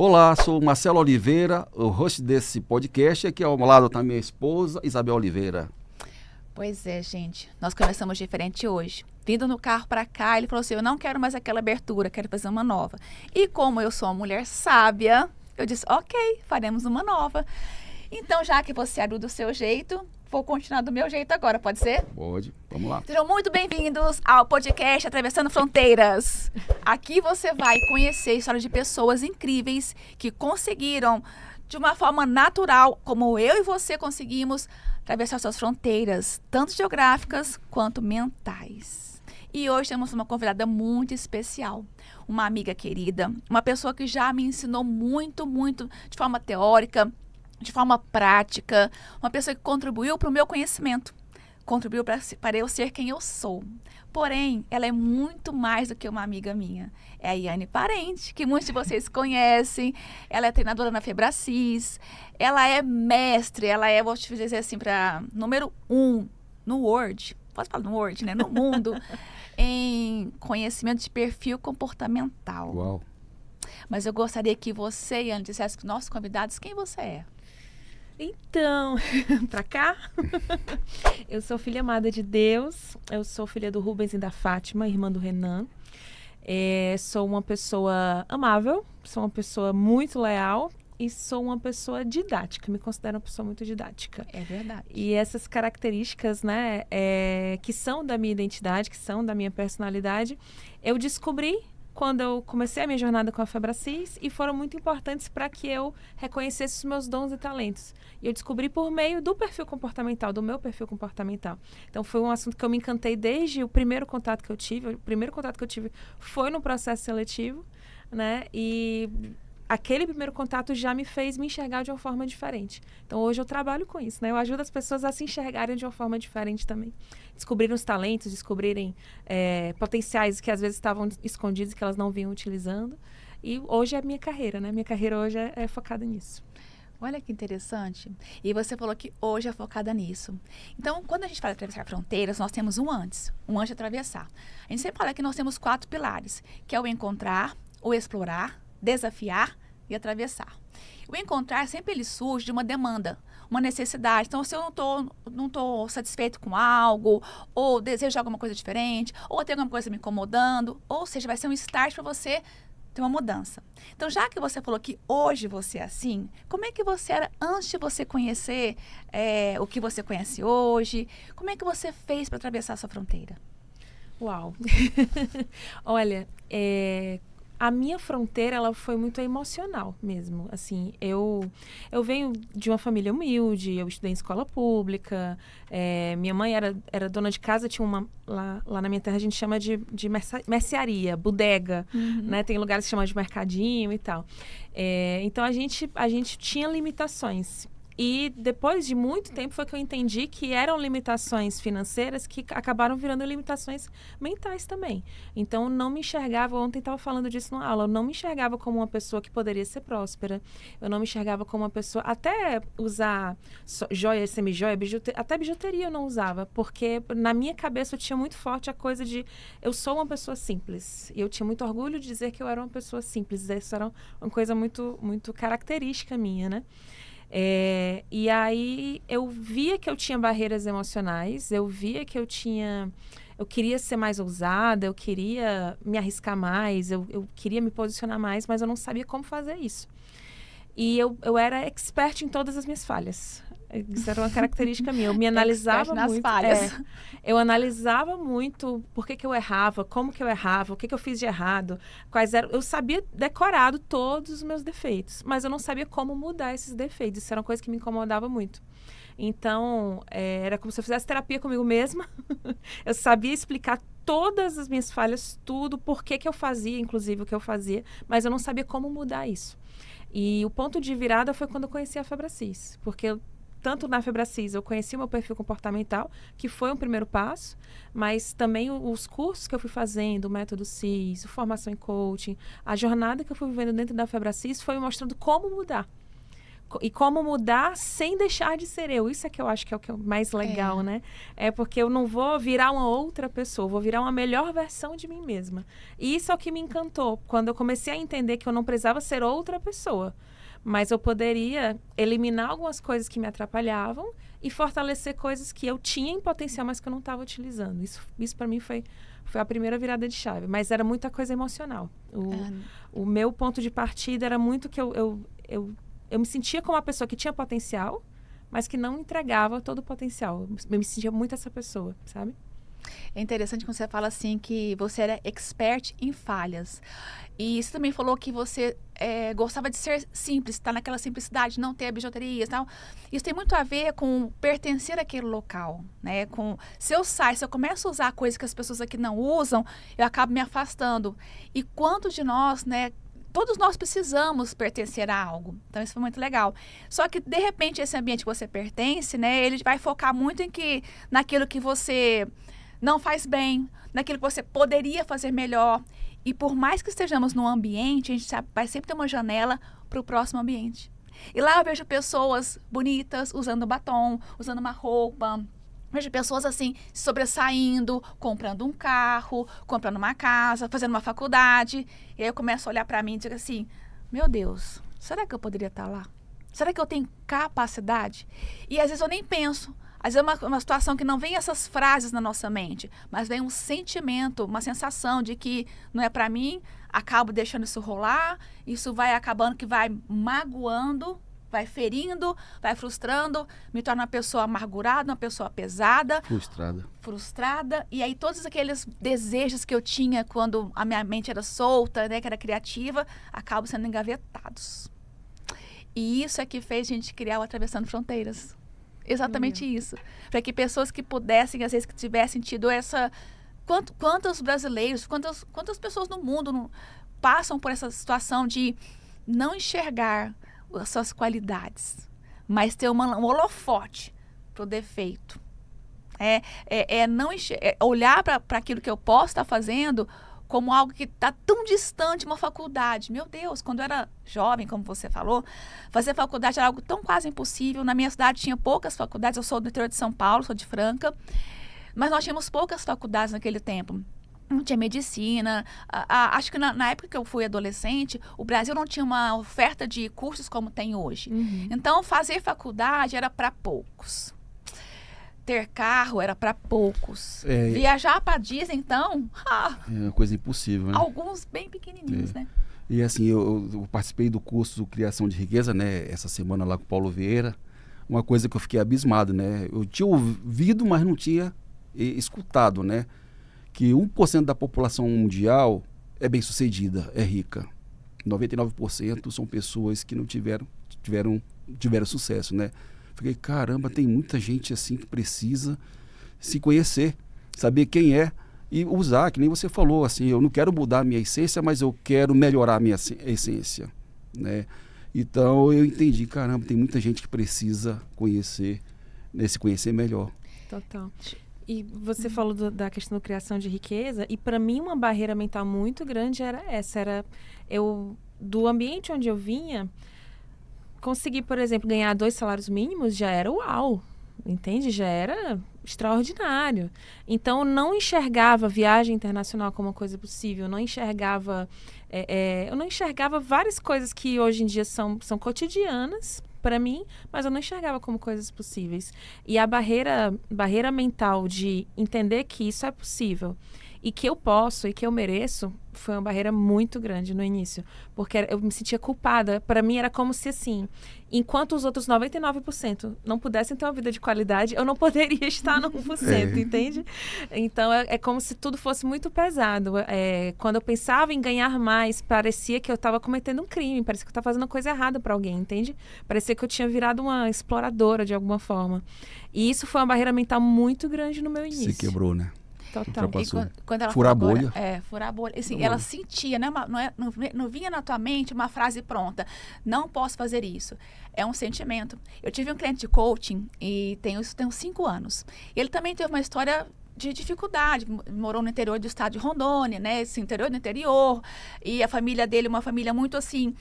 Olá, sou Marcelo Oliveira, o host desse podcast. Aqui ao meu lado está minha esposa, Isabel Oliveira. Pois é, gente. Nós começamos diferente hoje. Vindo no carro para cá, ele falou assim, eu não quero mais aquela abertura, quero fazer uma nova. E como eu sou uma mulher sábia, eu disse, ok, faremos uma nova. Então, já que você abriu do seu jeito, vou continuar do meu jeito agora, pode ser? Pode, vamos lá. Sejam muito bem-vindos ao podcast Atravessando Fronteiras. Aqui você vai conhecer histórias de pessoas incríveis que conseguiram, de uma forma natural, como eu e você conseguimos, atravessar suas fronteiras, tanto geográficas quanto mentais. E hoje temos uma convidada muito especial, uma amiga querida, uma pessoa que já me ensinou muito, de forma teórica, de forma prática, uma pessoa que contribuiu para o meu conhecimento, contribuiu para eu ser quem eu sou. Porém, ela é muito mais do que uma amiga minha. É a Yane Parente, que muitos de vocês conhecem. Ela é treinadora na Febracis. Ela é mestre, ela é, vou te dizer assim, para número 1 no Word. Posso falar no Word, né? No mundo, em conhecimento de perfil comportamental. Uau. Mas eu gostaria que você, Yane, dissesse para os nossos convidados quem você é. Então, pra cá, eu sou filha amada de Deus, eu sou filha do Rubens e da Fátima, irmã do Renan. Sou uma pessoa amável, sou uma pessoa muito leal e sou uma pessoa didática, me considero uma pessoa muito didática. É verdade. E essas características, né, que são da minha identidade, que são da minha personalidade, eu descobri quando eu comecei a minha jornada com a Febracis e foram muito importantes para que eu reconhecesse os meus dons e talentos. E eu descobri por meio do perfil comportamental, do meu perfil comportamental. Então, foi um assunto que eu me encantei desde o primeiro contato que eu tive. O primeiro contato que eu tive foi no processo seletivo, né? E aquele primeiro contato já me fez me enxergar de uma forma diferente. Então, hoje eu trabalho com isso, né? Eu ajudo as pessoas a se enxergarem de uma forma diferente também. Descobrirem os talentos, descobrirem potenciais que às vezes estavam escondidos, que elas não vinham utilizando. E hoje é a minha carreira, né? Minha carreira hoje é focada nisso. Olha que interessante. E você falou que hoje é focada nisso. Então, quando a gente fala de atravessar fronteiras, nós temos um antes de atravessar. A gente sempre fala que nós temos 4 pilares, que é o encontrar, o explorar, desafiar e atravessar. O encontrar sempre ele surge de uma demanda, uma necessidade. Então, se eu não tô satisfeito com algo, ou desejo alguma coisa diferente, ou tem alguma coisa me incomodando, ou seja, vai ser um start para você ter uma mudança. Então, já que você falou que hoje você é assim, como é que você era antes de você conhecer o que você conhece hoje? Como é que você fez para atravessar a sua fronteira? Uau! Olha, a minha fronteira, ela foi muito emocional mesmo, assim, eu venho de uma família humilde, eu estudei em escola pública, minha mãe era dona de casa, tinha uma, lá na minha terra a gente chama de mercearia, bodega, né, tem lugares que chamam de mercadinho e tal, então a gente tinha limitações. E depois de muito tempo foi que eu entendi que eram limitações financeiras que acabaram virando limitações mentais também. Então, não me enxergava, ontem estava falando disso na aula, eu não me enxergava como uma pessoa que poderia ser próspera, eu não me enxergava como uma pessoa, até usar joia, semi-joia, até bijuteria eu não usava, porque na minha cabeça eu tinha muito forte a coisa de eu sou uma pessoa simples. E eu tinha muito orgulho de dizer que eu era uma pessoa simples, isso era uma coisa muito, muito característica minha, né? E aí eu via que eu tinha barreiras emocionais, eu via que eu queria ser mais ousada, eu queria me arriscar mais, eu queria me posicionar mais, mas eu não sabia como fazer isso. E eu era expert em todas as minhas falhas. Isso era uma característica minha. Eu me analisava nas muito. Falhas. Eu analisava muito por que eu errava, como que eu errava, o que eu fiz de errado, quais eram. Eu sabia decorado todos os meus defeitos, mas eu não sabia como mudar esses defeitos. Isso era uma coisa que me incomodava muito. Então, era como se eu fizesse terapia comigo mesma. Eu sabia explicar todas as minhas falhas, tudo, por que eu fazia, inclusive o que eu fazia, mas eu não sabia como mudar isso. E o ponto de virada foi quando eu conheci a Febracis, porque tanto na Febracis eu conheci o meu perfil comportamental, que foi um primeiro passo, mas também os cursos que eu fui fazendo, o método CIS, formação em coaching, a jornada que eu fui vivendo dentro da Febracis foi me mostrando como mudar. E como mudar sem deixar de ser eu. Isso é que eu acho que é o que é mais legal, né? É porque eu não vou virar uma outra pessoa, vou virar uma melhor versão de mim mesma. E isso é o que me encantou, quando eu comecei a entender que eu não precisava ser outra pessoa, mas eu poderia eliminar algumas coisas que me atrapalhavam e fortalecer coisas que eu tinha em potencial, mas que eu não estava utilizando. Isso para mim foi a primeira virada de chave. Mas era muita coisa emocional. O meu ponto de partida era muito que eu me sentia como uma pessoa que tinha potencial, mas que não entregava todo o potencial. Eu me sentia muito essa pessoa, sabe? É interessante quando você fala assim que você era expert em falhas. E você também falou que você gostava de ser simples, estar naquela simplicidade, não ter bijuterias e tal. Isso tem muito a ver com pertencer àquele local, né? Se eu começo a usar coisas que as pessoas aqui não usam, eu acabo me afastando. E quantos de nós, né? Todos nós precisamos pertencer a algo. Então, isso foi muito legal. Só que, de repente, esse ambiente que você pertence, né? Ele vai focar muito naquilo que você não faz bem, naquilo que você poderia fazer melhor. E por mais que estejamos num ambiente, a gente vai sempre ter uma janela para o próximo ambiente. E lá eu vejo pessoas bonitas, usando batom, usando uma roupa. Vejo pessoas assim, se sobressaindo, comprando um carro, comprando uma casa, fazendo uma faculdade. E aí eu começo a olhar para mim e digo assim, meu Deus, será que eu poderia estar lá? Será que eu tenho capacidade? E às vezes eu nem penso. Às vezes é uma situação que não vem essas frases na nossa mente, mas vem um sentimento, uma sensação de que não é para mim, acabo deixando isso rolar, isso vai acabando que vai magoando, vai ferindo, vai frustrando, me torna uma pessoa amargurada, uma pessoa pesada. Frustrada. E aí todos aqueles desejos que eu tinha quando a minha mente era solta, né, que era criativa, acabam sendo engavetados. E isso é que fez a gente criar o Atravessando Fronteiras. Exatamente isso. Para que pessoas que pudessem, às vezes, que tivessem tido essa... Quantos brasileiros, quantas pessoas no mundo passam por essa situação de não enxergar as suas qualidades, mas ter um holofote para o defeito. Olhar para aquilo que eu posso estar fazendo como algo que está tão distante, uma faculdade. Meu Deus, quando eu era jovem, como você falou, fazer faculdade era algo tão quase impossível. Na minha cidade tinha poucas faculdades, eu sou do interior de São Paulo, sou de Franca, mas nós tínhamos poucas faculdades naquele tempo. Não tinha medicina. Acho que na época que eu fui adolescente, o Brasil não tinha uma oferta de cursos como tem hoje. Uhum. Então, fazer faculdade era para poucos. Ter carro era para poucos. Viajar para Disney, então... É uma coisa impossível, né? Alguns bem pequenininhos, né? E assim, eu participei do curso Criação de Riqueza, né? Essa semana lá com o Paulo Vieira. Uma coisa que eu fiquei abismado, né? Eu tinha ouvido, mas não tinha escutado, né? Que 1% da população mundial é bem-sucedida, é rica. 99% são pessoas que não tiveram sucesso, né? Fiquei, caramba, tem muita gente assim que precisa se conhecer, saber quem é e usar, que nem você falou, assim, eu não quero mudar a minha essência, mas eu quero melhorar a minha essência, né? Então eu entendi, caramba, tem muita gente que precisa conhecer, né, se conhecer melhor. Total. E você falou da questão da criação de riqueza, e para mim uma barreira mental muito grande era essa, do ambiente onde eu vinha, conseguir, por exemplo, ganhar 2 salários mínimos já era uau, entende? Já era extraordinário. Então, eu não enxergava viagem internacional como uma coisa possível, eu não enxergava várias coisas que hoje em dia são cotidianas para mim, mas eu não enxergava como coisas possíveis. E a barreira mental de entender que isso é possível e que eu posso e que eu mereço foi uma barreira muito grande no início, porque eu me sentia culpada. Para mim era como se, assim, enquanto os outros 99% não pudessem ter uma vida de qualidade, eu não poderia estar no 1%, entende? Então é como se tudo fosse muito pesado. Quando eu pensava em ganhar mais, parecia que eu estava cometendo um crime, parecia que eu estava fazendo uma coisa errada para alguém, entende? Parecia que eu tinha virado uma exploradora de alguma forma. E isso foi uma barreira mental muito grande no meu início. Se quebrou, né? Total. E quando ela furar a falou bolha. agora, furar a bolha. Assim, ela sentia, né? Não vinha na tua mente uma frase pronta. Não posso fazer isso. É um sentimento. Eu tive um cliente de coaching e tenho 5 anos. Ele também teve uma história de dificuldade, morou no interior do estado de Rondônia, né, esse interior do interior, e a família dele, uma família muito assim,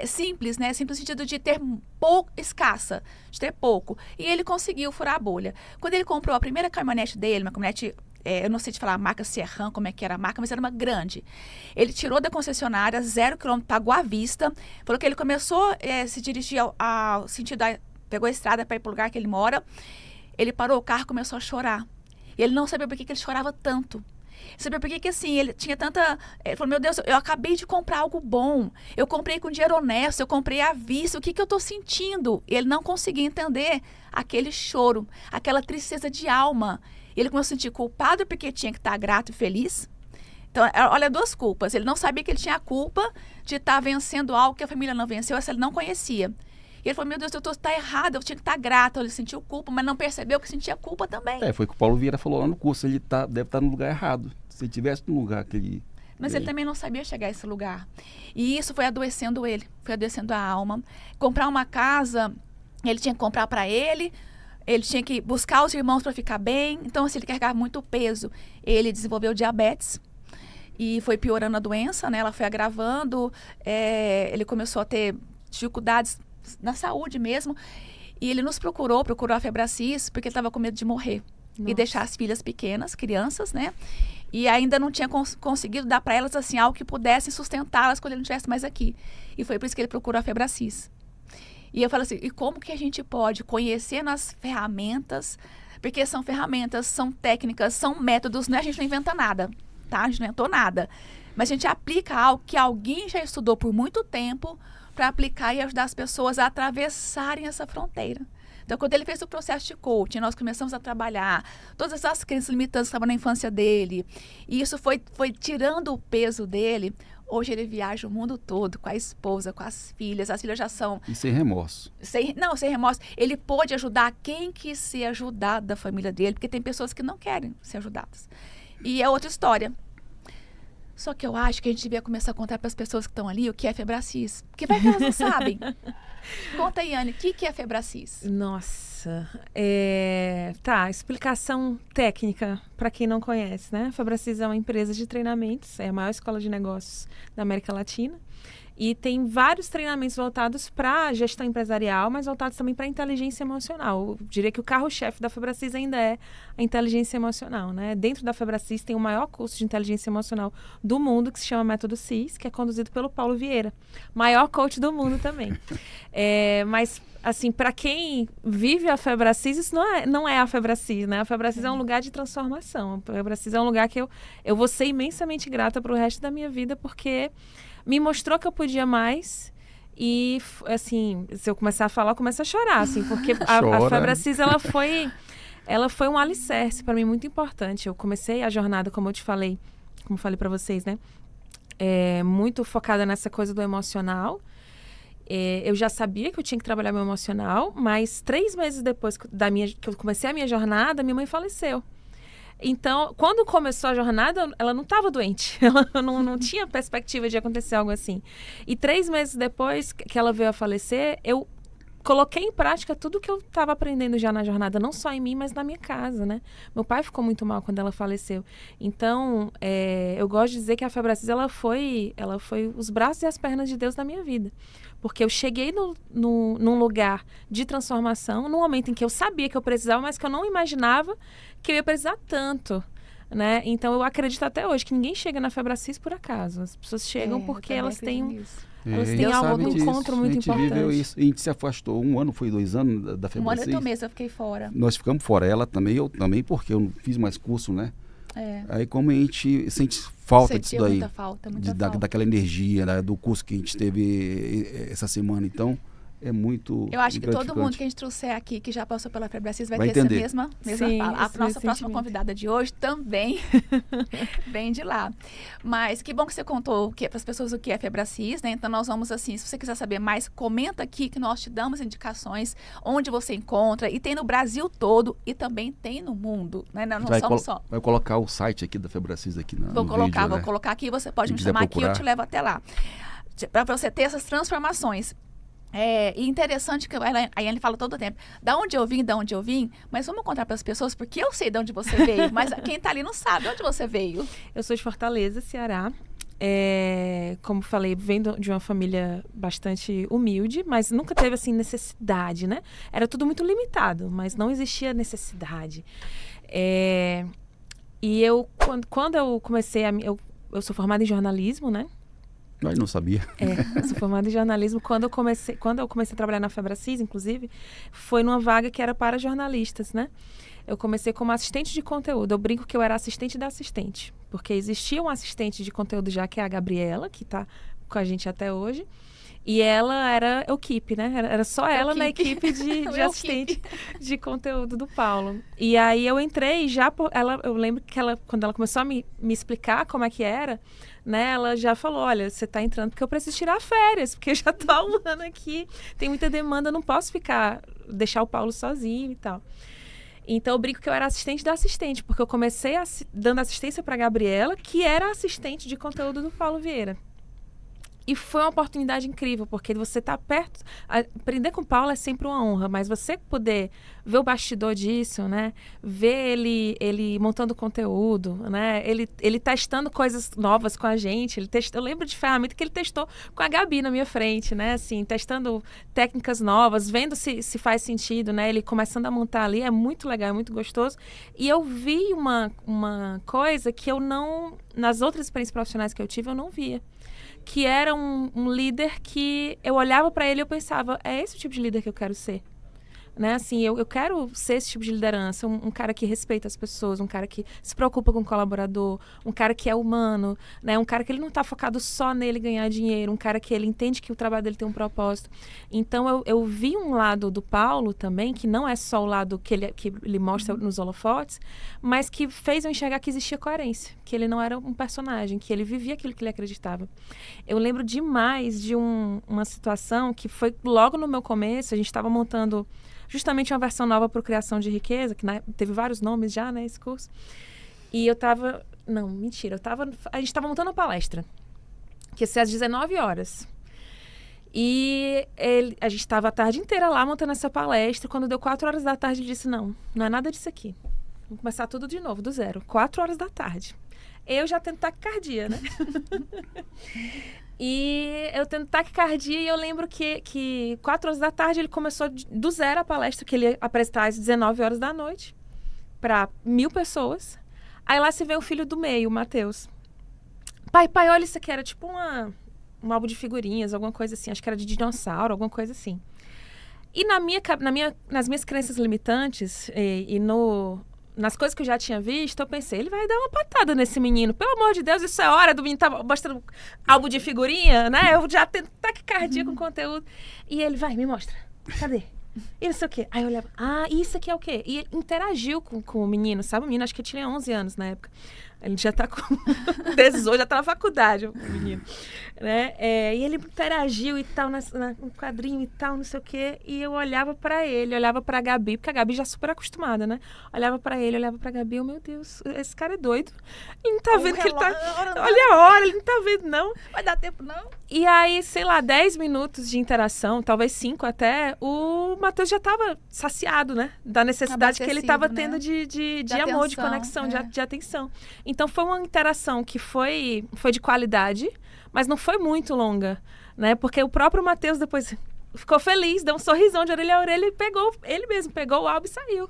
simples, né, simples no sentido de ter pouco, escassa, de ter pouco, e ele conseguiu furar a bolha. Quando ele comprou a primeira caminhonete dele, uma caminhonete, eu não sei te falar a marca Serran, como é que era a marca, mas era uma grande. Ele tirou da concessionária, 0 km, pagou à vista, falou que ele começou a se dirigir ao sentido, pegou a estrada para ir para o lugar que ele mora, ele parou o carro e começou a chorar. E ele não sabia por que ele chorava tanto. Ele sabia por que assim, ele tinha tanta... Ele falou, meu Deus, eu acabei de comprar algo bom. Eu comprei com dinheiro honesto, eu comprei à vista. O que eu estou sentindo? E ele não conseguia entender aquele choro, aquela tristeza de alma. Ele começou a se sentir culpado porque tinha que estar grato e feliz. Então, olha, 2 culpas. Ele não sabia que ele tinha a culpa de estar vencendo algo que a família não venceu, essa ele não conhecia. E ele falou, meu Deus, tá errado, eu tinha que estar grato. Ele sentiu culpa, mas não percebeu que sentia culpa também. Foi o que o Paulo Vieira falou lá no curso, ele deve estar no lugar errado. Se ele estivesse no lugar que ele... Mas ele também não sabia chegar a esse lugar. E isso foi adoecendo ele, foi adoecendo a alma. Comprar uma casa, ele tinha que comprar para ele tinha que buscar os irmãos para ficar bem. Então, assim, ele carregava muito peso. Ele desenvolveu diabetes e foi piorando a doença, né? Ela foi agravando, ele começou a ter dificuldades na saúde mesmo, e ele nos procurou a Febracis, porque ele estava com medo de morrer. Nossa. E deixar as filhas pequenas, crianças, né? E ainda não tinha conseguido dar para elas, assim, algo que pudesse sustentá-las quando ele não estivesse mais aqui. E foi por isso que ele procurou a Febracis. E eu falo assim, e como que a gente pode conhecer nas ferramentas, porque são ferramentas, são técnicas, são métodos, né? A gente não inventa nada, tá? A gente não inventou nada. Mas a gente aplica algo que alguém já estudou por muito tempo para aplicar e ajudar as pessoas a atravessarem essa fronteira. Então, quando ele fez o processo de coaching, nós começamos a trabalhar todas essas crenças limitantes que estavam na infância dele, e isso foi tirando o peso dele. Hoje ele viaja o mundo todo com a esposa, com as filhas já são... E sem remorso. Sem remorso. Ele pôde ajudar quem quis ser ajudado da família dele, porque tem pessoas que não querem ser ajudadas. E é outra história. Só que eu acho que a gente devia começar a contar para as pessoas que estão ali o que é Febracis. Porque vai que elas não sabem. Conta aí, Anne, o que é Febracis? Nossa, explicação técnica para quem não conhece, né? Febracis é uma empresa de treinamentos, é a maior escola de negócios da América Latina. E tem vários treinamentos voltados para gestão empresarial, mas voltados também para inteligência emocional. Eu diria que o carro-chefe da Febracis ainda é a inteligência emocional, né? Dentro da Febracis tem o maior curso de inteligência emocional do mundo, que se chama Método CIS, que é conduzido pelo Paulo Vieira. Maior coach do mundo também. Mas, assim, para quem vive a Febracis, isso não é a Febracis, né? A Febracis é um lugar de transformação. A Febracis é um lugar que eu vou ser imensamente grata para o resto da minha vida, porque... me mostrou que eu podia mais e, assim, se eu começar a falar, eu começo a chorar, assim, porque a Febracis, ela foi um alicerce para mim muito importante. Eu comecei a jornada, como falei para vocês, né? Muito focada nessa coisa do emocional. Eu já sabia que eu tinha que trabalhar meu emocional, mas 3 meses depois que eu comecei a minha jornada, minha mãe faleceu. Então, quando começou a jornada, ela não estava doente. Ela não tinha perspectiva de acontecer algo assim. E 3 meses depois que ela veio a falecer, eu coloquei em prática tudo que eu estava aprendendo já na jornada, não só em mim, mas na minha casa, né? Meu pai ficou muito mal quando ela faleceu. Então, eu gosto de dizer que a Febracis, ela foi os braços e as pernas de Deus na minha vida. Porque eu cheguei num lugar de transformação, num momento em que eu sabia que eu precisava, mas que eu não imaginava que eu ia precisar tanto, né? Então, eu acredito até hoje que ninguém chega na Febracis por acaso. As pessoas chegam porque elas têm algo, um encontro muito importante. A gente viveu isso. A gente se afastou 1 ano, foi 2 anos da Febracis. 1 ano e 8 meses eu fiquei fora. Nós ficamos fora. Ela também, eu também, porque eu não fiz mais curso, né? Aí como a gente sente falta disso daí, muita falta. Daquela energia, né, do curso que a gente teve essa semana, então é muito Eu acho que todo mundo que a gente trouxer aqui, que já passou pela Febracis, vai ter entender. essa mesma fala. A nossa próxima convidada de hoje também vem de lá. Mas que bom que você contou para as pessoas o que é Febracis, né? Então nós vamos assim, se você quiser saber mais, comenta aqui que nós te damos indicações onde você encontra, e tem no Brasil todo e também tem no mundo, né? Não somos só. Vai colocar o site aqui da Febracis aqui no Vou colocar vídeo, aqui, você pode me quiser chamar procurar. aqui, eu te levo até lá. Para você ter essas transformações. E interessante que a Yane fala todo o tempo, da onde eu vim, mas vamos contar para as pessoas, porque eu sei de onde você veio, mas quem tá ali não sabe de onde você veio. Eu sou de Fortaleza, Ceará. Como falei, venho de uma família bastante humilde, mas nunca teve, assim, necessidade, né? Era tudo muito limitado, mas não existia necessidade. E quando eu comecei, eu sou formada em jornalismo, né? Eu não sabia. Eu sou formada em jornalismo. Quando eu comecei a trabalhar na Febracis, inclusive, foi numa vaga que era para jornalistas, né? Eu comecei como assistente de conteúdo. Eu brinco que eu era assistente da assistente, porque existia um assistente de conteúdo já, que é a Gabriela, que está com a gente até hoje. E ela era equipe, né? Era só ela na equipe de assistente de conteúdo do Paulo. E aí eu entrei já eu lembro que quando ela começou a me explicar como é que era, né? Ela já falou, olha, você está entrando porque eu preciso tirar férias, porque eu já estou há um ano aqui, tem muita demanda, não posso deixar o Paulo sozinho e tal. Então eu brinco que eu era assistente da assistente, porque eu comecei dando assistência para a Gabriela, que era assistente de conteúdo do Paulo Vieira. E foi uma oportunidade incrível, porque você tá perto. Aprender com o Paulo é sempre uma honra, mas você poder ver o bastidor disso, né? Ver ele montando conteúdo, né? Ele testando coisas novas com a gente. Eu lembro de ferramenta que ele testou com a Gabi na minha frente, né? Assim, testando técnicas novas, vendo se faz sentido, né? Ele começando a montar ali, é muito legal, é muito gostoso. E eu vi uma coisa que eu não... Nas outras experiências profissionais que eu tive, eu não via. Que era um líder que eu olhava para ele e eu pensava, é esse o tipo de líder que eu quero ser. Né? Assim, eu quero ser esse tipo de liderança, um cara que respeita as pessoas, um cara que se preocupa com o colaborador, um cara que é humano, né? Um cara que ele não está focado só nele ganhar dinheiro, um cara que ele entende que o trabalho dele tem um propósito. Então, eu vi um lado do Paulo também, que não é só o lado que ele mostra nos holofotes, mas que fez eu enxergar que existia coerência, que ele não era um personagem, que ele vivia aquilo que ele acreditava. Eu lembro demais de uma situação que foi logo no meu começo, a gente estava montando justamente uma versão nova para o Criação de Riqueza, que teve vários nomes já, né, esse curso. E eu estava... Não, mentira. A gente estava montando uma palestra, que ia ser às 19 horas. E a gente estava a tarde inteira lá montando essa palestra. Quando deu 4 horas da tarde, ele disse, não é nada disso aqui. Vamos começar tudo de novo, do zero. 4 horas da tarde. Eu já tento taquicardia, né? E eu tento taquicardia e eu lembro que 4 horas da tarde ele começou do zero a palestra, que ele ia apresentar às 19 horas da noite para 1.000 pessoas. Aí lá se vê o filho do meio, o Matheus. Pai, olha isso aqui. Era tipo um álbum de figurinhas, alguma coisa assim. Acho que era de dinossauro, alguma coisa assim. E nas minhas crenças limitantes nas coisas que eu já tinha visto, eu pensei, ele vai dar uma patada nesse menino. Pelo amor de Deus, isso é hora do menino tá mostrando álbum de figurinha, né? Eu já tenho taquicardia com conteúdo. E ele, vai, me mostra. Cadê? E não sei o quê. Aí eu olhava, isso aqui é o quê? E ele interagiu com o menino, sabe? O menino, acho que tinha 11 anos na época. Ele já tá com 18, já tá na faculdade, o menino. Né? E ele interagiu e tal, no quadrinho e tal, não sei o quê. E eu olhava pra ele, olhava pra Gabi, porque a Gabi já é super acostumada, né? Olhava pra ele, olhava pra Gabi, meu Deus, esse cara é doido. Ele não tá vendo que ele tá... Olha a hora, ele não tá vendo, não. Vai dar tempo, não? E aí, sei lá, 10 minutos de interação, talvez 5 até, o Matheus já tava saciado, né? Da necessidade que ele tava tendo de amor, de conexão, de atenção. Então, foi uma interação que foi de qualidade, mas não foi muito longa, né? Porque o próprio Matheus depois ficou feliz, deu um sorrisão de orelha a orelha e ele mesmo pegou o álbum e saiu,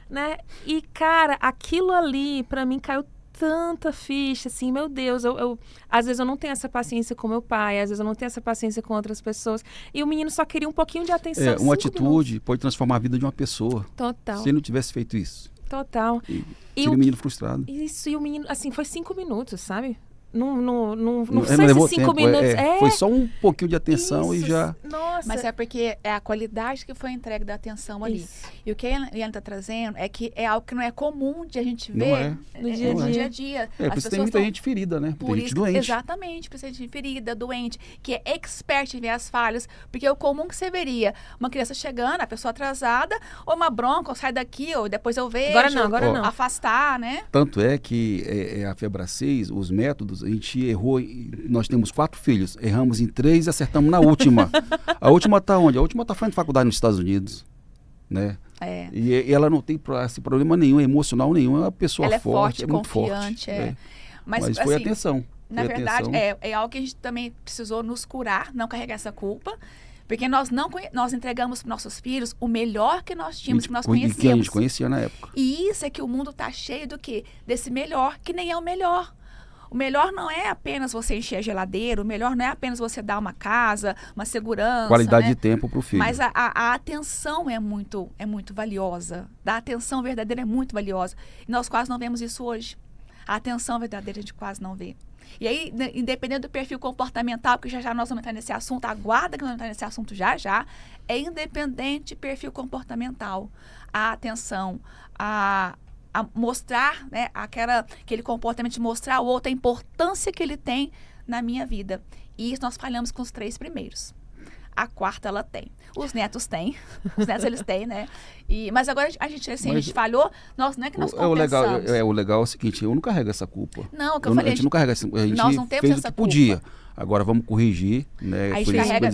né? E, cara, aquilo ali, pra mim, caiu tanta ficha, assim, meu Deus, às vezes eu não tenho essa paciência com meu pai, às vezes eu não tenho essa paciência com outras pessoas, e o menino só queria um pouquinho de atenção. Uma atitude pode transformar a vida de uma pessoa. Total. Se ele não tivesse feito isso. Total. E o menino frustrado. Isso, e o menino, assim, foi 5 minutos, sabe? Não sei levou se 5 tempo, minutos. Foi só um pouquinho de atenção isso, e já... Nossa. Mas é porque é a qualidade que foi entregue da atenção ali. Isso. E o que a Eliane está trazendo é que é algo que não é comum de a gente ver no dia a dia. Por isso tem muita gente ferida, né? Tem gente doente. Exatamente, por gente ferida, doente, que é expert em ver as falhas. Porque é o comum que você veria uma criança chegando, a pessoa atrasada, ou uma bronca, ou sai daqui, ou depois eu vejo. Agora não. Afastar, né? Tanto é que a Febracis, os métodos Unidos. A gente errou, nós temos 4 filhos, erramos em 3 e acertamos na última. A última está onde? A última está fazendo faculdade nos Estados Unidos, né? E ela não tem esse problema nenhum, emocional nenhum, é uma pessoa ela é forte, é muito confiante, forte. Mas foi assim, atenção. Na verdade, é algo que a gente também precisou nos curar, não carregar essa culpa, porque nós entregamos para nossos filhos o melhor que nós tínhamos, que nós conhecíamos. Que a gente conhecia na época. E isso é que o mundo está cheio do quê? Desse melhor, que nem é o melhor. O melhor não é apenas você encher a geladeira, o melhor não é apenas você dar uma casa, uma segurança. Qualidade de tempo para o filho. Mas a atenção é muito valiosa. A atenção verdadeira é muito valiosa. E nós quase não vemos isso hoje. A atenção verdadeira a gente quase não vê. E aí, independente do perfil comportamental, porque já nós vamos entrar nesse assunto, aguarda que nós vamos entrar nesse assunto já, é independente perfil comportamental. A atenção, a mostrar, né, aquele comportamento de mostrar ao outro a importância que ele tem na minha vida. E isso nós falhamos com os 3 primeiros. A 4ª ela tem. Os netos têm. Os netos eles têm, né? Mas agora a gente falhou, não é que nós compensamos. O legal é o seguinte, eu não carrego essa culpa. Não, o que eu falei... A gente não carrega essa culpa. A gente nós não temos fez essa o que culpa. podia. Agora vamos corrigir, né?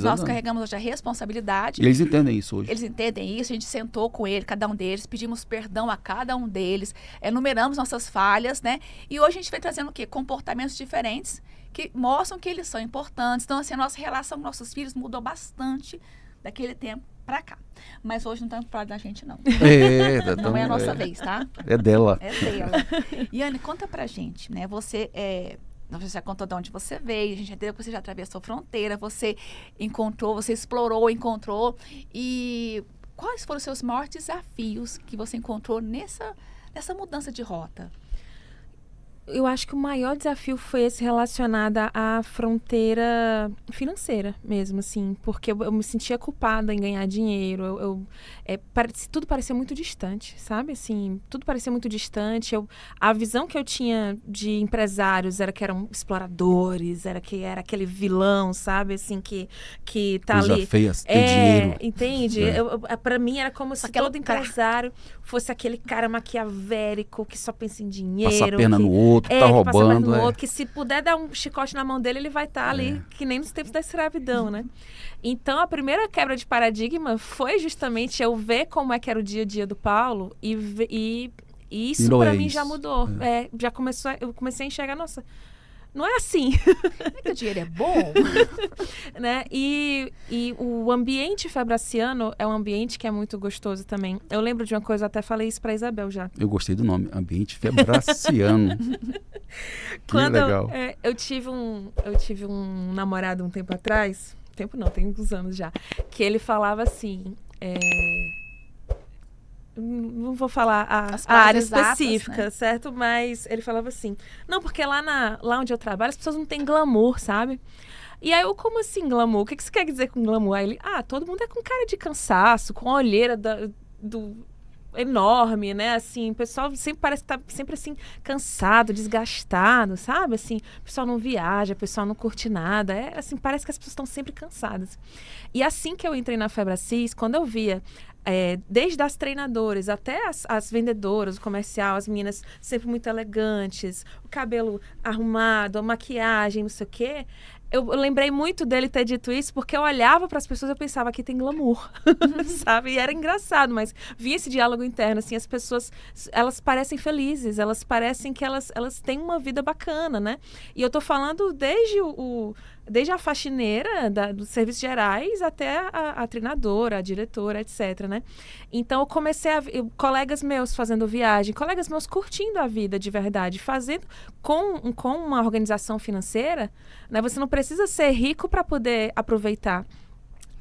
Nós carregamos hoje a responsabilidade. E eles entendem isso hoje. Eles entendem isso, a gente sentou com ele, cada um deles, pedimos perdão a cada um deles, enumeramos nossas falhas, né? E hoje a gente vem trazendo o quê? Comportamentos diferentes que mostram que eles são importantes. Então, assim, a nossa relação com nossos filhos mudou bastante daquele tempo para cá. Mas hoje não estamos falando da gente, não. Não é a nossa vez, tá? É dela. É dela. Iane, conta pra gente, né? Você já contou de onde você veio, a gente entendeu que você já atravessou fronteira, você explorou, encontrou. E quais foram os seus maiores desafios que você encontrou nessa mudança de rota? Eu acho que o maior desafio foi esse relacionado à fronteira financeira mesmo, assim, porque eu me sentia culpada em ganhar dinheiro, tudo parecia muito distante, sabe, assim, tudo parecia muito distante, a visão que eu tinha de empresários era que eram exploradores, era aquele vilão, sabe, assim, que tá coisa ali. Feia, ter dinheiro. Entende? Pra mim era como se todo empresário fosse aquele cara maquiavélico que só pensa em dinheiro. Passa a perna no outro, tá roubando. Outro, que se puder dar um chicote na mão dele, ele vai estar ali, que nem nos tempos da escravidão, né? Então, a primeira quebra de paradigma foi justamente eu ver como é que era o dia a dia do Paulo e isso pra mim já mudou. Eu comecei a enxergar, nossa, não é assim. Não é que o dinheiro é bom? Né? E o ambiente febraciano é um ambiente que é muito gostoso também. Eu lembro de uma coisa, eu até falei isso pra Isabel já. Eu gostei do nome, ambiente febraciano. Que legal. Eu tive um namorado um tempo atrás, tem uns anos já, que ele falava assim... não vou falar a área específica, né? Certo? Mas ele falava assim, não, porque lá onde eu trabalho as pessoas não têm glamour, sabe? E aí eu, como assim glamour? O que você quer dizer com glamour? Aí ele, todo mundo é com cara de cansaço, com a olheira enorme, né? Assim, o pessoal sempre parece estar sempre assim, cansado, desgastado, sabe? Assim, o pessoal não viaja, o pessoal não curte nada. Assim, parece que as pessoas estão sempre cansadas. E assim que eu entrei na Febracis, quando eu via desde as treinadoras até as vendedoras, o comercial, as meninas sempre muito elegantes, o cabelo arrumado, a maquiagem, não sei o quê. Eu lembrei muito dele ter dito isso, porque eu olhava para as pessoas e eu pensava que tem glamour, sabe? E era engraçado, mas via esse diálogo interno, assim, as pessoas, elas parecem felizes, elas parecem que elas têm uma vida bacana, né? E eu tô falando desde a faxineira dos serviços gerais até a treinadora, a diretora, etc, né? Então, eu comecei colegas meus fazendo viagem, colegas meus curtindo a vida de verdade, fazendo com uma organização financeira, né? Você não precisa ser rico para poder aproveitar.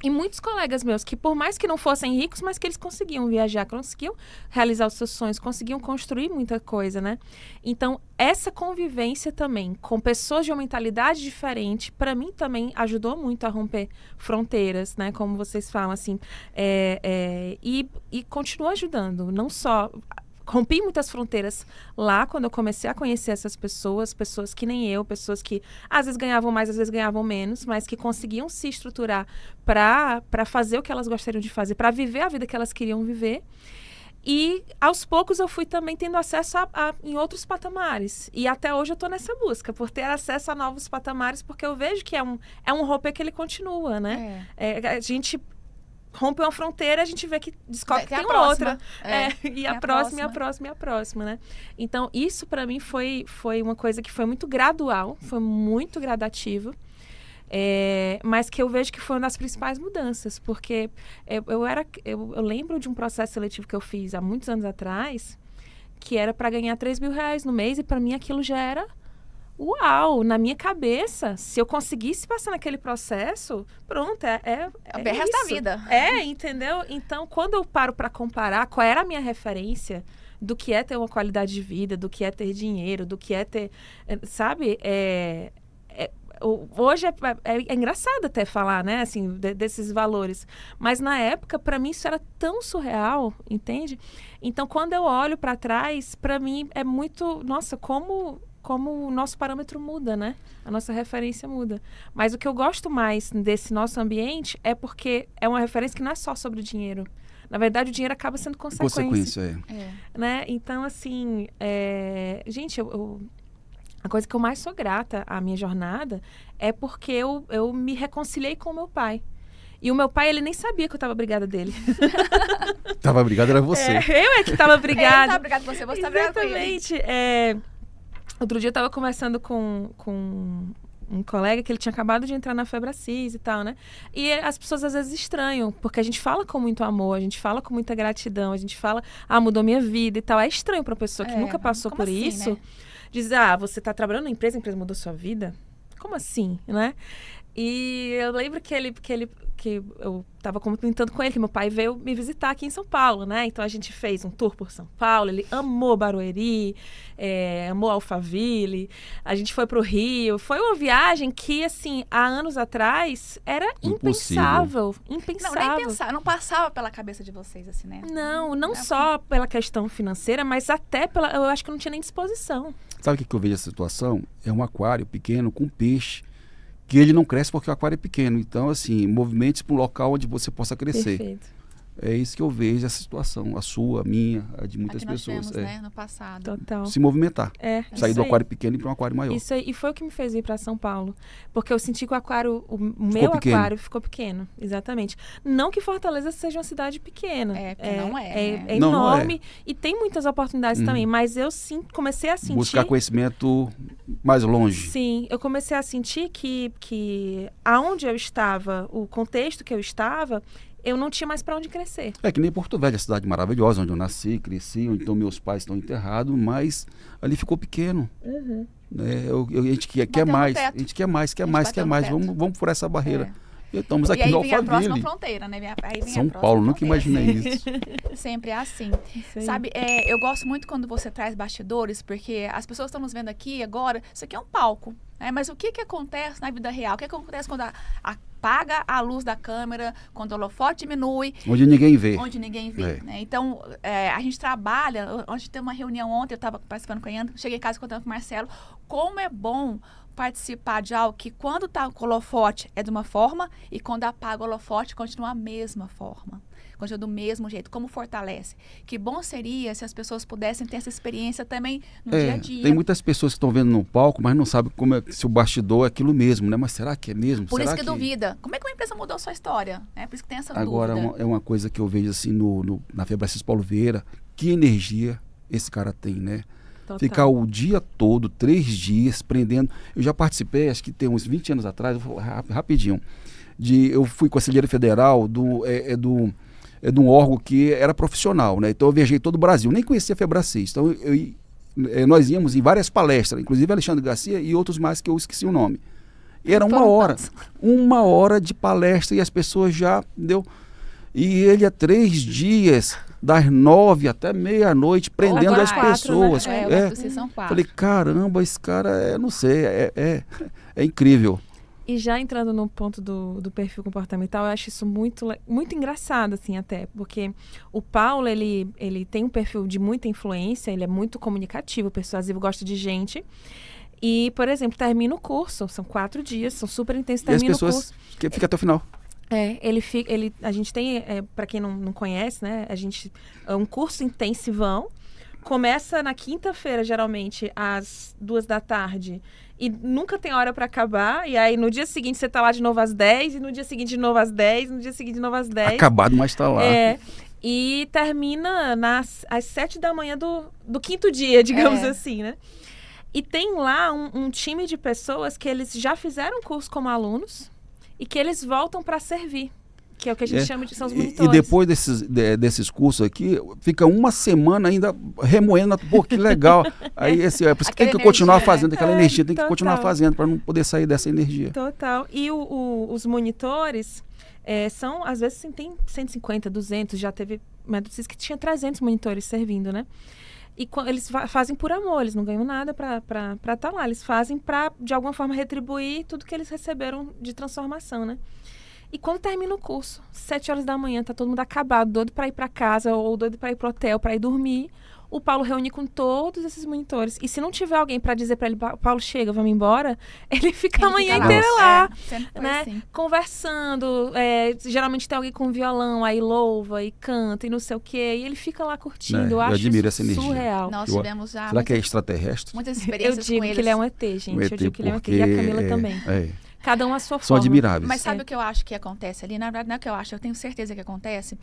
E muitos colegas meus que, por mais que não fossem ricos, mas que eles conseguiam viajar, conseguiam realizar os seus sonhos, conseguiam construir muita coisa, né? Então, essa convivência também com pessoas de uma mentalidade diferente, para mim também ajudou muito a romper fronteiras, né? Como vocês falam, assim. E continua ajudando, não só... Rompi muitas fronteiras lá quando eu comecei a conhecer essas pessoas que nem eu, pessoas que às vezes ganhavam mais, às vezes ganhavam menos, mas que conseguiam se estruturar para fazer o que elas gostariam de fazer, para viver a vida que elas queriam viver. E, aos poucos, eu fui também tendo acesso em outros patamares. E até hoje eu estou nessa busca, por ter acesso a novos patamares, porque eu vejo que é um romper que ele continua, né? A gente rompe uma fronteira, a gente vê que descobre que tem outra. E a próxima, né? Então, isso para mim foi uma coisa que foi muito gradual, foi muito gradativo. Mas que eu vejo que foi uma das principais mudanças, porque eu lembro de um processo seletivo que eu fiz há muitos anos atrás, que era para ganhar R$3.000 no mês, e para mim aquilo já era uau, na minha cabeça. Se eu conseguisse passar naquele processo, pronto, é o resto da vida. Entendeu? Então, quando eu paro para comparar qual era a minha referência do que é ter uma qualidade de vida, do que é ter dinheiro, do que é ter, sabe, hoje é engraçado até falar, né, assim, desses valores. Mas na época, para mim, isso era tão surreal, entende? Então, quando eu olho para trás, para mim é muito... Nossa, como o nosso parâmetro muda, né? A nossa referência muda. Mas o que eu gosto mais desse nosso ambiente é porque é uma referência que não é só sobre o dinheiro. Na verdade, o dinheiro acaba sendo consequência. Né? Então, assim... Gente, a coisa que eu mais sou grata à minha jornada é porque eu me reconciliei com o meu pai. E o meu pai, ele nem sabia que eu tava brigada dele. Tava brigada era você. Eu que tava brigada. Ele tava brigado com você tá brigado com ele. Exatamente. Outro dia eu tava conversando com um colega que ele tinha acabado de entrar na Febracis e tal, né? E as pessoas às vezes estranham, porque a gente fala com muito amor, a gente fala com muita gratidão, a gente fala, mudou minha vida e tal. É estranho pra pessoa que nunca passou por assim, isso... Né? Dizer, você tá trabalhando na empresa, a empresa mudou sua vida? Como assim, né? E eu lembro que eu tava comentando com ele, que meu pai veio me visitar aqui em São Paulo, né? Então a gente fez um tour por São Paulo, ele amou Barueri, amou Alphaville, a gente foi pro Rio. Foi uma viagem que, assim, há anos atrás era impensável. Não, nem pensar, não passava pela cabeça de vocês, assim, né? Não só pela questão financeira, mas até eu acho que eu não tinha nem disposição. Sabe o que eu vejo essa situação? É um aquário pequeno com peixe, que ele não cresce porque o aquário é pequeno. Então, assim, movimente-se para um local onde você possa crescer. Perfeito. É isso que eu vejo, essa situação. A sua, a minha, a de muitas Aqui nós pessoas. temos, né, no passado. Total. Se movimentar. Sair do aí. aquário pequeno e para um aquário maior. Isso aí, e foi o que me fez ir para São Paulo. Porque eu senti que o aquário, meu aquário ficou pequeno. Exatamente. Não que Fortaleza seja uma cidade pequena. Não é. É enorme. E tem muitas oportunidades também. Mas eu comecei a sentir... Buscar conhecimento mais longe. Sim. Eu comecei a sentir que aonde eu estava, o contexto que eu estava... eu não tinha mais para onde crescer. É que nem Porto Velho, a cidade maravilhosa, onde eu nasci, cresci, onde então meus pais estão enterrados, mas ali ficou pequeno. Uhum. A gente quer mais, a gente quer mais. Vamos por essa barreira. E estamos aqui no Alphaville. E aí vem a próxima fronteira, né? São Paulo, nunca imaginei isso. Sempre é assim. Sabe, eu gosto muito quando você traz bastidores, porque as pessoas estão nos vendo aqui agora, isso aqui é um palco. Mas o que acontece na vida real? O que acontece quando apaga a luz da câmera, quando o holofote diminui? Onde ninguém vê. Né? Então, a gente trabalha, antes de ter uma reunião ontem, eu estava participando com a Ian, cheguei em casa contando com o Marcelo, como é bom participar de algo que quando tá com o holofote é de uma forma e quando apaga o holofote continua a mesma forma. Continua do mesmo jeito. Como fortalece? Que bom seria se as pessoas pudessem ter essa experiência também no dia a dia. Tem muitas pessoas que estão vendo no palco, mas não sabem se o bastidor é aquilo mesmo, né? Mas será que é mesmo? Por isso que duvida. Como é que uma empresa mudou a sua história? Por isso que tem essa dúvida. Agora, é uma coisa que eu vejo assim na Febracis Paulo Vieira, que energia esse cara tem, né? Total. Ficar o dia todo, 3 dias, prendendo. Eu já participei, acho que tem uns 20 anos atrás, rapidinho, eu fui conselheiro federal de um órgão que era profissional, né? Então eu viajei todo o Brasil, nem conhecia a Febracis. Então nós íamos em várias palestras, inclusive Alexandre Garcia e outros mais que eu esqueci o nome. E era uma hora de palestra e as pessoas já, entendeu? E ele há 3 dias, das 9 até meia-noite, prendendo as pessoas. São 4. Falei, caramba, esse cara, não sei, é incrível. E já entrando no ponto do perfil comportamental, eu acho isso muito, muito engraçado, assim, até. Porque o Paulo, ele tem um perfil de muita influência, ele é muito comunicativo, persuasivo, gosta de gente. E, por exemplo, termina o curso, são 4 dias, são super intensos, termina o curso. E as pessoas que ficam até o final. A gente tem, para quem não conhece, né? É um curso intensivão. Começa na quinta-feira, geralmente, às 2h. E nunca tem hora para acabar. E aí, no dia seguinte, você tá lá de novo às 10. E no dia seguinte, de novo às 10. No dia seguinte, de novo às 10. Acabado, mas tá lá. E termina às 7h do quinto dia, digamos assim, né? E tem lá um time de pessoas que eles já fizeram curso como alunos e que eles voltam para servir. Que é o que a gente chama de são os monitores. E depois desses cursos aqui, fica uma semana ainda remoendo, pô, que legal. Aí é por isso que tem que continuar fazendo aquela energia, tem que continuar fazendo para não poder sair dessa energia. Total. E os monitores são, às vezes, tem 150, 200, já teve métodos que tinha 300 monitores servindo, né? E eles fazem por amor, eles não ganham nada para estar lá. Eles fazem para, de alguma forma, retribuir tudo que eles receberam de transformação, né? E quando termina o curso, 7h, tá todo mundo acabado, doido para ir para casa ou doido para ir pro hotel, para ir dormir. O Paulo reúne com todos esses monitores. E se não tiver alguém para dizer para ele, Paulo, chega, vamos embora, ele fica a manhã inteira lá, né? Assim. Conversando. Geralmente tem alguém com violão, aí louva e canta e não sei o quê. E ele fica lá curtindo. Eu acho admiro isso essa energia. Surreal. Nós tivemos já... Será que é extraterrestre? Muitas experiências com eles. Eu digo que ele é um ET, gente. Eu digo que ele é um ET. E a Camila também. Cada um a sua São forma. admiráveis. Mas sabe o que eu acho que acontece ali? Na verdade, não é o que eu acho, eu tenho certeza que acontece.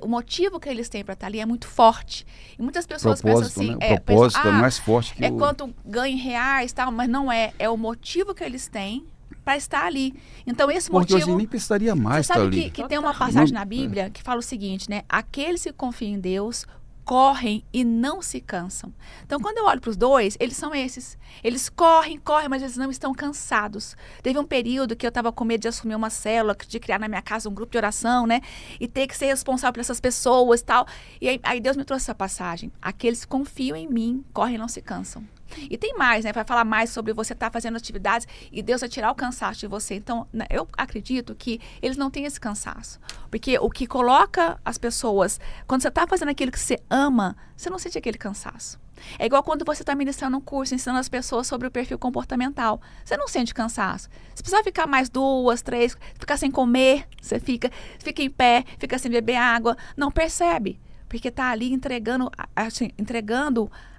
O motivo que eles têm para estar ali é muito forte. E muitas pessoas pensam assim... Né? O propósito é mais forte que quanto ganha em reais e tal, mas não é. É o motivo que eles têm para estar ali. Então, esse Porque motivo... hoje nem precisaria mais estar ali. Você sabe que tem uma passagem na Bíblia que fala o seguinte, né? Aqueles que confiam em Deus correm e não se cansam. Então, quando eu olho para os dois, eles são esses. Eles correm, mas eles não estão cansados. Teve um período que eu estava com medo de assumir uma célula, de criar na minha casa um grupo de oração, né? E ter que ser responsável por essas pessoas e tal. E aí Deus me trouxe essa passagem. Aqueles que confiam em mim, correm e não se cansam. E tem mais, né? Vai falar mais sobre você estar fazendo atividades e Deus vai tirar o cansaço de você. Então, eu acredito que eles não têm esse cansaço. Porque o que coloca as pessoas... Quando você está fazendo aquilo que você ama, você não sente aquele cansaço. É igual quando você está ministrando um curso, ensinando as pessoas sobre o perfil comportamental. Você não sente cansaço. Se precisar ficar mais 2, 3, ficar sem comer, você fica em pé, fica sem beber água. Não percebe. Porque está ali entregando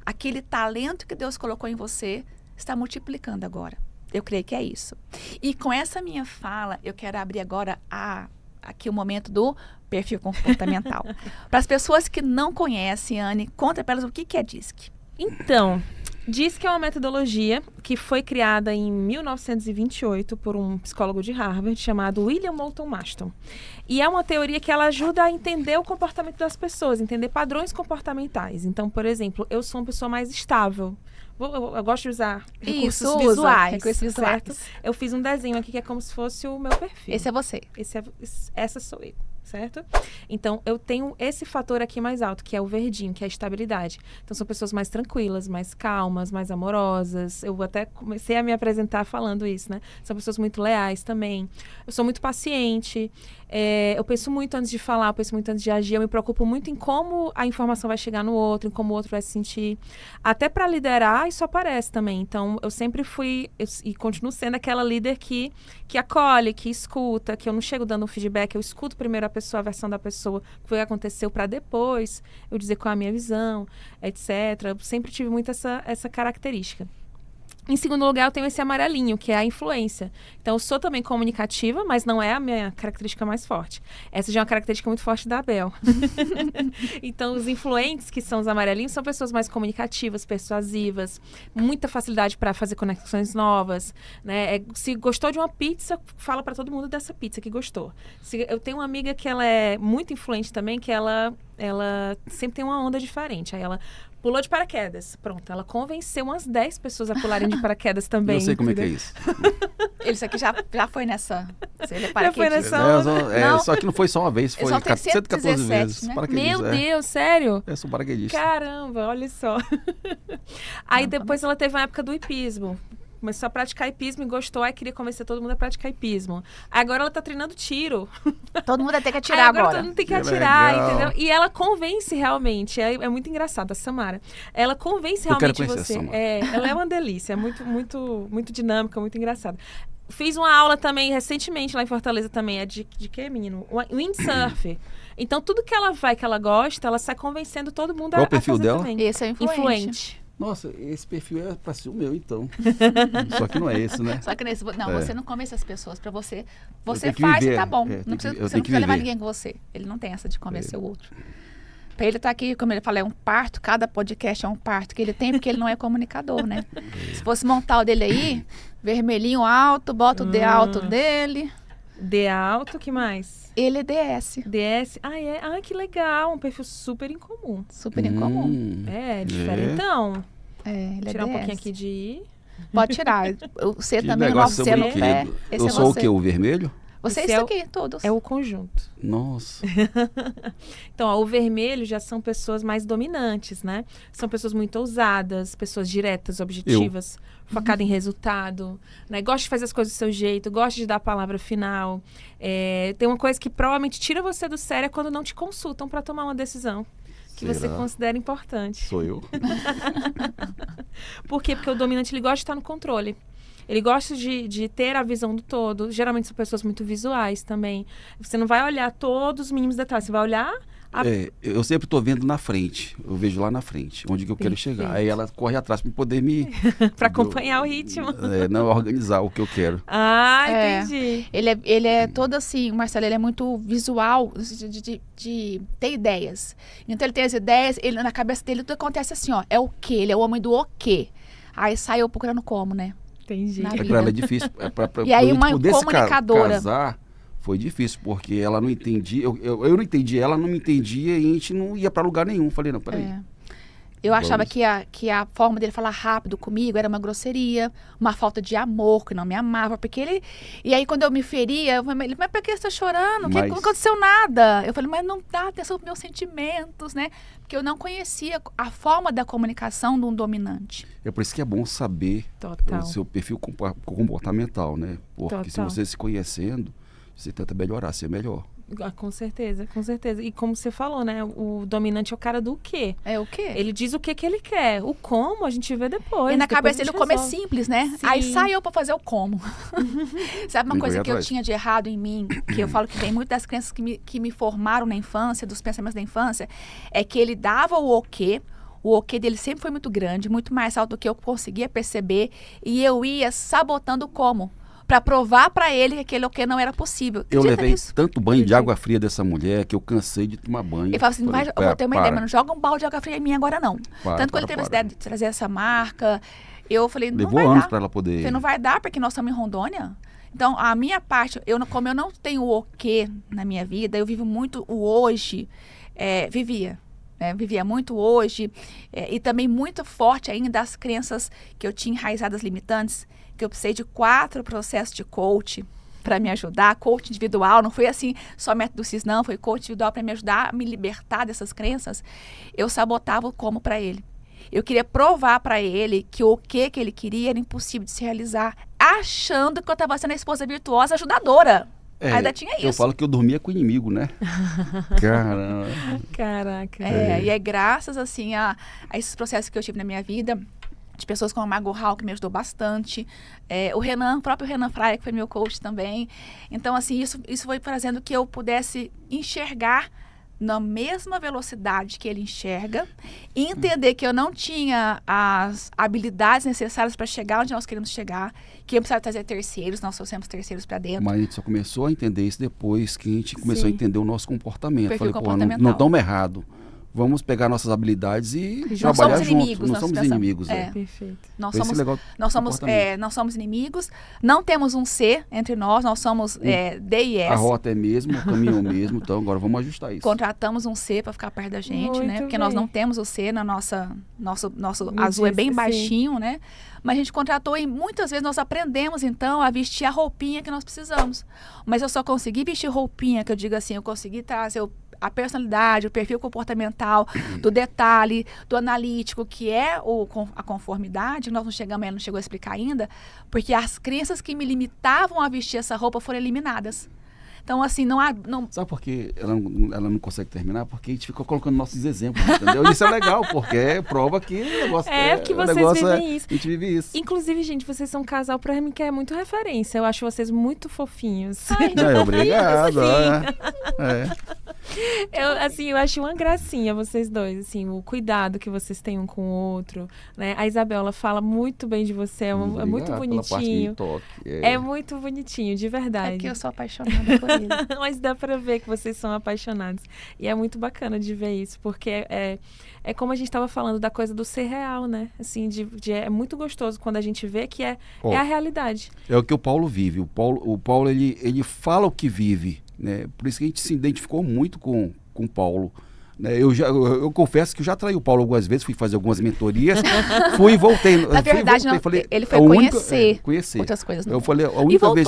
aquele talento que Deus colocou em você, está multiplicando agora. Eu creio que é isso. E com essa minha fala, eu quero abrir agora aqui o momento do perfil comportamental. Para as pessoas que não conhecem, Anne, conta para elas o que é DISC. Então, DISC é uma metodologia que foi criada em 1928 por um psicólogo de Harvard chamado William Moulton Marston. E é uma teoria que ela ajuda a entender o comportamento das pessoas, entender padrões comportamentais. Então, por exemplo, eu sou uma pessoa mais estável. Eu gosto de usar recursos visuais, certo? Eu fiz um desenho aqui que é como se fosse o meu perfil. Esse é você. Essa sou eu. Certo? Então, eu tenho esse fator aqui mais alto, que é o verdinho, que é a estabilidade. Então, são pessoas mais tranquilas, mais calmas, mais amorosas. Eu até comecei a me apresentar falando isso, né? São pessoas muito leais também. Eu sou muito paciente. Eu penso muito antes de falar, eu penso muito antes de agir. Eu me preocupo muito em como a informação vai chegar no outro, em como o outro vai se sentir. Até para liderar, isso aparece também. Então, eu sempre fui, e continuo sendo aquela líder que acolhe, que escuta, que eu não chego dando um feedback, eu escuto primeiro a versão da pessoa, o que aconteceu, para depois eu dizer qual é a minha visão, etc. Eu sempre tive muito essa característica. Em segundo lugar, eu tenho esse amarelinho, que é a influência. Então, eu sou também comunicativa, mas não é a minha característica mais forte. Essa já é uma característica muito forte da Abel. Então, os influentes, que são os amarelinhos, são pessoas mais comunicativas, persuasivas, muita facilidade para fazer conexões novas, né? Se gostou de uma pizza, fala para todo mundo dessa pizza que gostou. Eu tenho uma amiga que ela é muito influente também, que ela sempre tem uma onda diferente. Aí ela pulou de paraquedas. Pronto, ela convenceu umas 10 pessoas a pularem de paraquedas também. Eu sei como é que é isso. Isso aqui já foi nessa... Ele é já foi nessa onda. Só que não foi só uma vez, foi 114 vezes. Né? Meu Deus, sério? Eu sou paraquedista. Caramba, olha só. Aí depois ela teve uma época do hipismo. Começou a praticar hipismo e gostou, aí queria convencer todo mundo a praticar hipismo. Agora ela tá treinando tiro. Todo mundo vai ter que atirar agora. Todo mundo tem que atirar, legal. Entendeu? E ela convence realmente, é muito engraçado, a Samara. Ela convence realmente você. Ela é uma delícia, é muito, muito, muito dinâmica, muito engraçada. fiz uma aula também recentemente lá em Fortaleza também. É de quê, menino? Windsurf. Então, tudo que ela gosta, ela sai convencendo todo mundo Qual a o perfil fazer dela? também. Esse é Influente. Nossa, esse perfil é pra ser o meu, então. Só que não é esse, né? Só que nesse, não, você não convence as pessoas pra você. Você tenho que faz viver, e tá bom. eu Não tenho precisa, que- eu você não tenho que precisa levar viver. ninguém com você. Ele não tem essa de convencer o outro. Pra ele estar aqui, como ele fala, é um parto. Cada podcast é um parto que ele tem, porque ele não é comunicador, né? Se fosse montar o dele aí, vermelhinho alto, bota o D alto dele. D alto, que mais? Ele é DS. DS. Que legal. Um perfil super incomum. Super incomum. É, diferentão. É, ele é Tirar um DS. pouquinho aqui de I. Pode tirar. O C Que também, o negócio nosso C no bonito. pé. Esse Eu é sou você. o quê? O vermelho? Você é Esse isso é o- aqui, todos. É o conjunto. Nossa. Então, ó, o vermelho já são pessoas mais dominantes, né? São pessoas muito ousadas, pessoas diretas, objetivas, focadas em resultado, né? Gosta de fazer as coisas do seu jeito, gosta de dar a palavra final. Tem uma coisa que provavelmente tira você do sério é quando não te consultam para tomar uma decisão que você Será? considera importante. Sou eu? Por quê? Porque o dominante ele gosta de estar no controle. Ele gosta de ter a visão do todo. Geralmente são pessoas muito visuais também. Você não vai olhar todos os mínimos detalhes. Você vai olhar Eu sempre estou vendo na frente. Eu vejo lá na frente, onde que eu quero Perfeito. chegar. Aí ela corre atrás para poder me... para acompanhar o ritmo. Não organizar o que eu quero. É. Entendi. Ele é todo assim, o Marcelo, ele é muito visual, de ter ideias. Então ele tem as ideias, ele, na cabeça dele tudo acontece assim, ó, é o quê? Ele é o homem do o quê? Aí sai eu procurando como, né? Entendi. Na Para vida. ela é difícil. Pra E aí gente uma poder se comunicadora. casar foi difícil, porque ela não entendia. Eu não entendia, ela não me entendia e a gente não ia para lugar nenhum. Falei, não, peraí. É. Eu achava Vamos. que a forma dele falar rápido comigo era uma grosseria, uma falta de amor, que não me amava, porque ele... E aí, quando eu me feria, eu falei, mas por que você tá chorando? Que Mas- não aconteceu nada. Eu falei, mas não dá atenção pros meus sentimentos, né? Porque eu não conhecia a forma da comunicação de um dominante. É por isso que é bom saber Total. o seu perfil comportamental, né? Porque se Total. você se conhecendo, você tenta melhorar, ser melhor. Com certeza, com certeza. E como você falou, né? O dominante é o cara do quê? É o quê? Ele diz o que ele quer. O como a gente vê depois. E na depois cabeça a dele gente o como é resolve. simples, né? Sim. Aí sai eu pra fazer o como. Sabe uma Tem que coisa correr que eu atrás. tinha de errado em mim, que eu falo que vem muito das crenças que me formaram na infância, dos pensamentos da infância, é que ele dava o quê. O ok dele sempre foi muito grande, muito mais alto do que eu conseguia perceber, e eu ia sabotando o como, pra provar pra ele que aquele ok não era possível. Eu Acredita levei nisso? tanto banho de água fria dessa mulher que eu cansei de tomar banho. Ele fala assim, Falei, eu vou ter uma ideia, para, mas não joga um balde de água fria em mim agora não. Tanto que ele teve essa ideia de trazer essa marca, eu falei, não Levou vai anos dar. para ela poder... Você não vai dar porque nós estamos em Rondônia. Então, a minha parte, como eu não tenho o quê na minha vida, eu vivo muito o hoje, vivia muito hoje, e também muito forte ainda as crenças que eu tinha enraizadas limitantes, que eu precisei de 4 processos de coach para me ajudar, coach individual, não foi assim só método CIS, não, foi coach individual para me ajudar a me libertar dessas crenças. Eu sabotava o como para ele. Eu queria provar para ele que o que ele queria era impossível de se realizar, achando que eu estava sendo a esposa virtuosa ajudadora. Ainda tinha isso. Eu falo que eu dormia com o inimigo, né? Caramba. Caraca. E é graças, assim, a esses processos que eu tive na minha vida, de pessoas como a Margot Hall, que me ajudou bastante, o próprio Renan Fraia, que foi meu coach também. Então, assim, isso foi fazendo que eu pudesse enxergar na mesma velocidade que ele enxerga, e entender que eu não tinha as habilidades necessárias para chegar onde nós queremos chegar, que eu precisava trazer terceiros, nós trouxemos terceiros para dentro. Mas a gente só começou a entender isso depois que a gente começou a Sim. entender o nosso comportamento. Perfil Falei, pô, comportamental. não estamos errados. Vamos pegar nossas habilidades e Não trabalhar somos juntos. inimigos, Não nós somos pensamos. inimigos. Perfeito. Nós Esse somos, legal nós, somos, comportamento. nós somos inimigos, não temos um C entre nós somos D e S. A rota é mesmo, o caminho é o mesmo, então agora vamos ajustar isso. Contratamos um C para ficar perto da gente, né? Muito Porque nós bem. não temos o C na nosso Me azul é disse, bem sim. baixinho, né? Mas a gente contratou e muitas vezes nós aprendemos, então, a vestir a roupinha que nós precisamos. Mas eu só consegui vestir roupinha, que eu digo assim, eu consegui trazer a personalidade, o perfil comportamental, do detalhe, do analítico, que é a conformidade, nós não chegou a explicar ainda, porque as crenças que me limitavam a vestir essa roupa foram eliminadas. Então, assim, não há... Não... Sabe por que ela não consegue terminar? Porque a gente fica colocando nossos exemplos, entendeu? Isso é legal, porque prova que o negócio porque vocês vivem isso. A gente vive isso. Inclusive, gente, vocês são um casal pra mim que é muito referência. Eu acho vocês muito fofinhos. Ai, obrigado. Eu acho uma gracinha vocês dois, assim, o cuidado que vocês têm um com o outro, né? A Isabela fala muito bem de você, é muito bonitinho. É muito bonitinho, de verdade. É que eu sou apaixonada por ele. Mas dá pra ver que vocês são apaixonados. E é muito bacana de ver isso, porque é como a gente estava falando da coisa do ser real, né? Assim, é muito gostoso quando a gente vê que é a realidade. É o que o Paulo vive. O Paulo ele fala o que vive, né? Por isso que a gente se identificou muito com o Paulo. Né? Eu confesso que eu já traí o Paulo algumas vezes, fui fazer algumas mentorias, fui e voltei. Na verdade, ele foi conhecer outras coisas. Eu falei, a única vez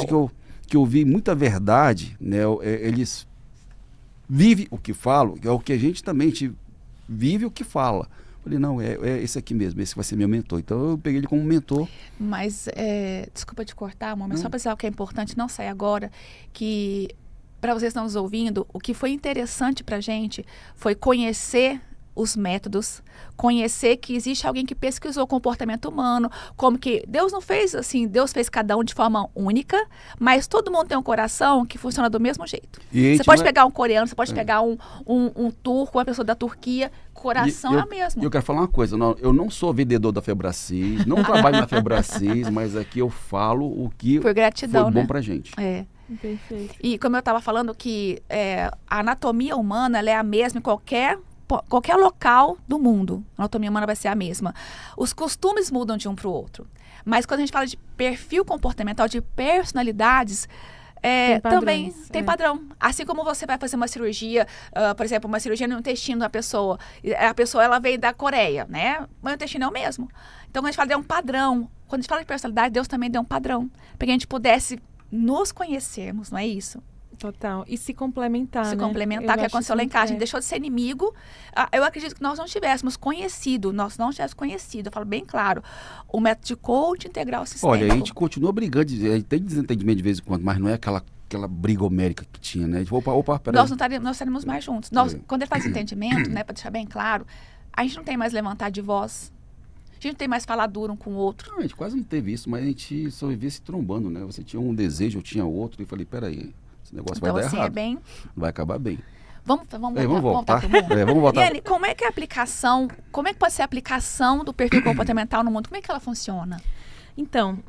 que eu vi muita verdade, né? Eles vivem o que falam, é o que a gente também vive o que fala. Falei, não, é esse aqui mesmo, esse vai ser meu mentor. Então eu peguei ele como mentor. Mas, desculpa te cortar, amor, mas só para dizer o que é importante, não sai agora, que para vocês que estão nos ouvindo, o que foi interessante para a gente foi conhecer os métodos, conhecer que existe alguém que pesquisou o comportamento humano, como que Deus não fez assim, Deus fez cada um de forma única, mas todo mundo tem um coração que funciona do mesmo jeito. Você pode pegar um coreano, você pode pegar um turco, uma pessoa da Turquia, coração é o mesmo. Eu quero falar uma coisa, eu não sou vendedor da Febracis, não trabalho na Febracis, mas aqui eu falo o que foi gratidão, bom pra gente. Perfeito. E como eu estava falando que a anatomia humana ela é a mesma em qualquer local do mundo. A anatomia humana vai ser a mesma. Os costumes mudam de um para o outro. Mas quando a gente fala de perfil comportamental, de personalidades, também tem padrão. Assim como você vai fazer uma cirurgia, por exemplo, uma cirurgia no intestino da pessoa. A pessoa ela veio da Coreia, né? Mas o intestino é o mesmo. Então, quando a gente fala de um padrão, quando a gente fala de personalidade, Deus também deu um padrão. Para que a gente pudesse nos conhecermos, não é isso? Total. E se complementar, Se né? complementar, que aconteceu lá em casa. A gente deixou de ser inimigo. Eu acredito que nós não tivéssemos conhecido. Eu falo bem claro. O método de coach integral sistêmico. Olha, a gente continua brigando. Tem desentendimento de vez em quando, mas não é aquela briga homérica que tinha, né? Peraí. Nós estaremos mais juntos. Quando ele faz entendimento, né, para deixar bem claro, a gente não tem mais levantar de voz. A gente não tem mais falar duro um com o outro. Não, a gente quase não teve isso, mas a gente só vivia se trombando, né? Você tinha um desejo, eu tinha outro. E falei, peraí. Esse negócio vai dar errado. Vai acabar bem. Vamos voltar pro mundo. Vamos voltar. Yane, como é que pode ser a aplicação do perfil comportamental no mundo? Como é que ela funciona? Então,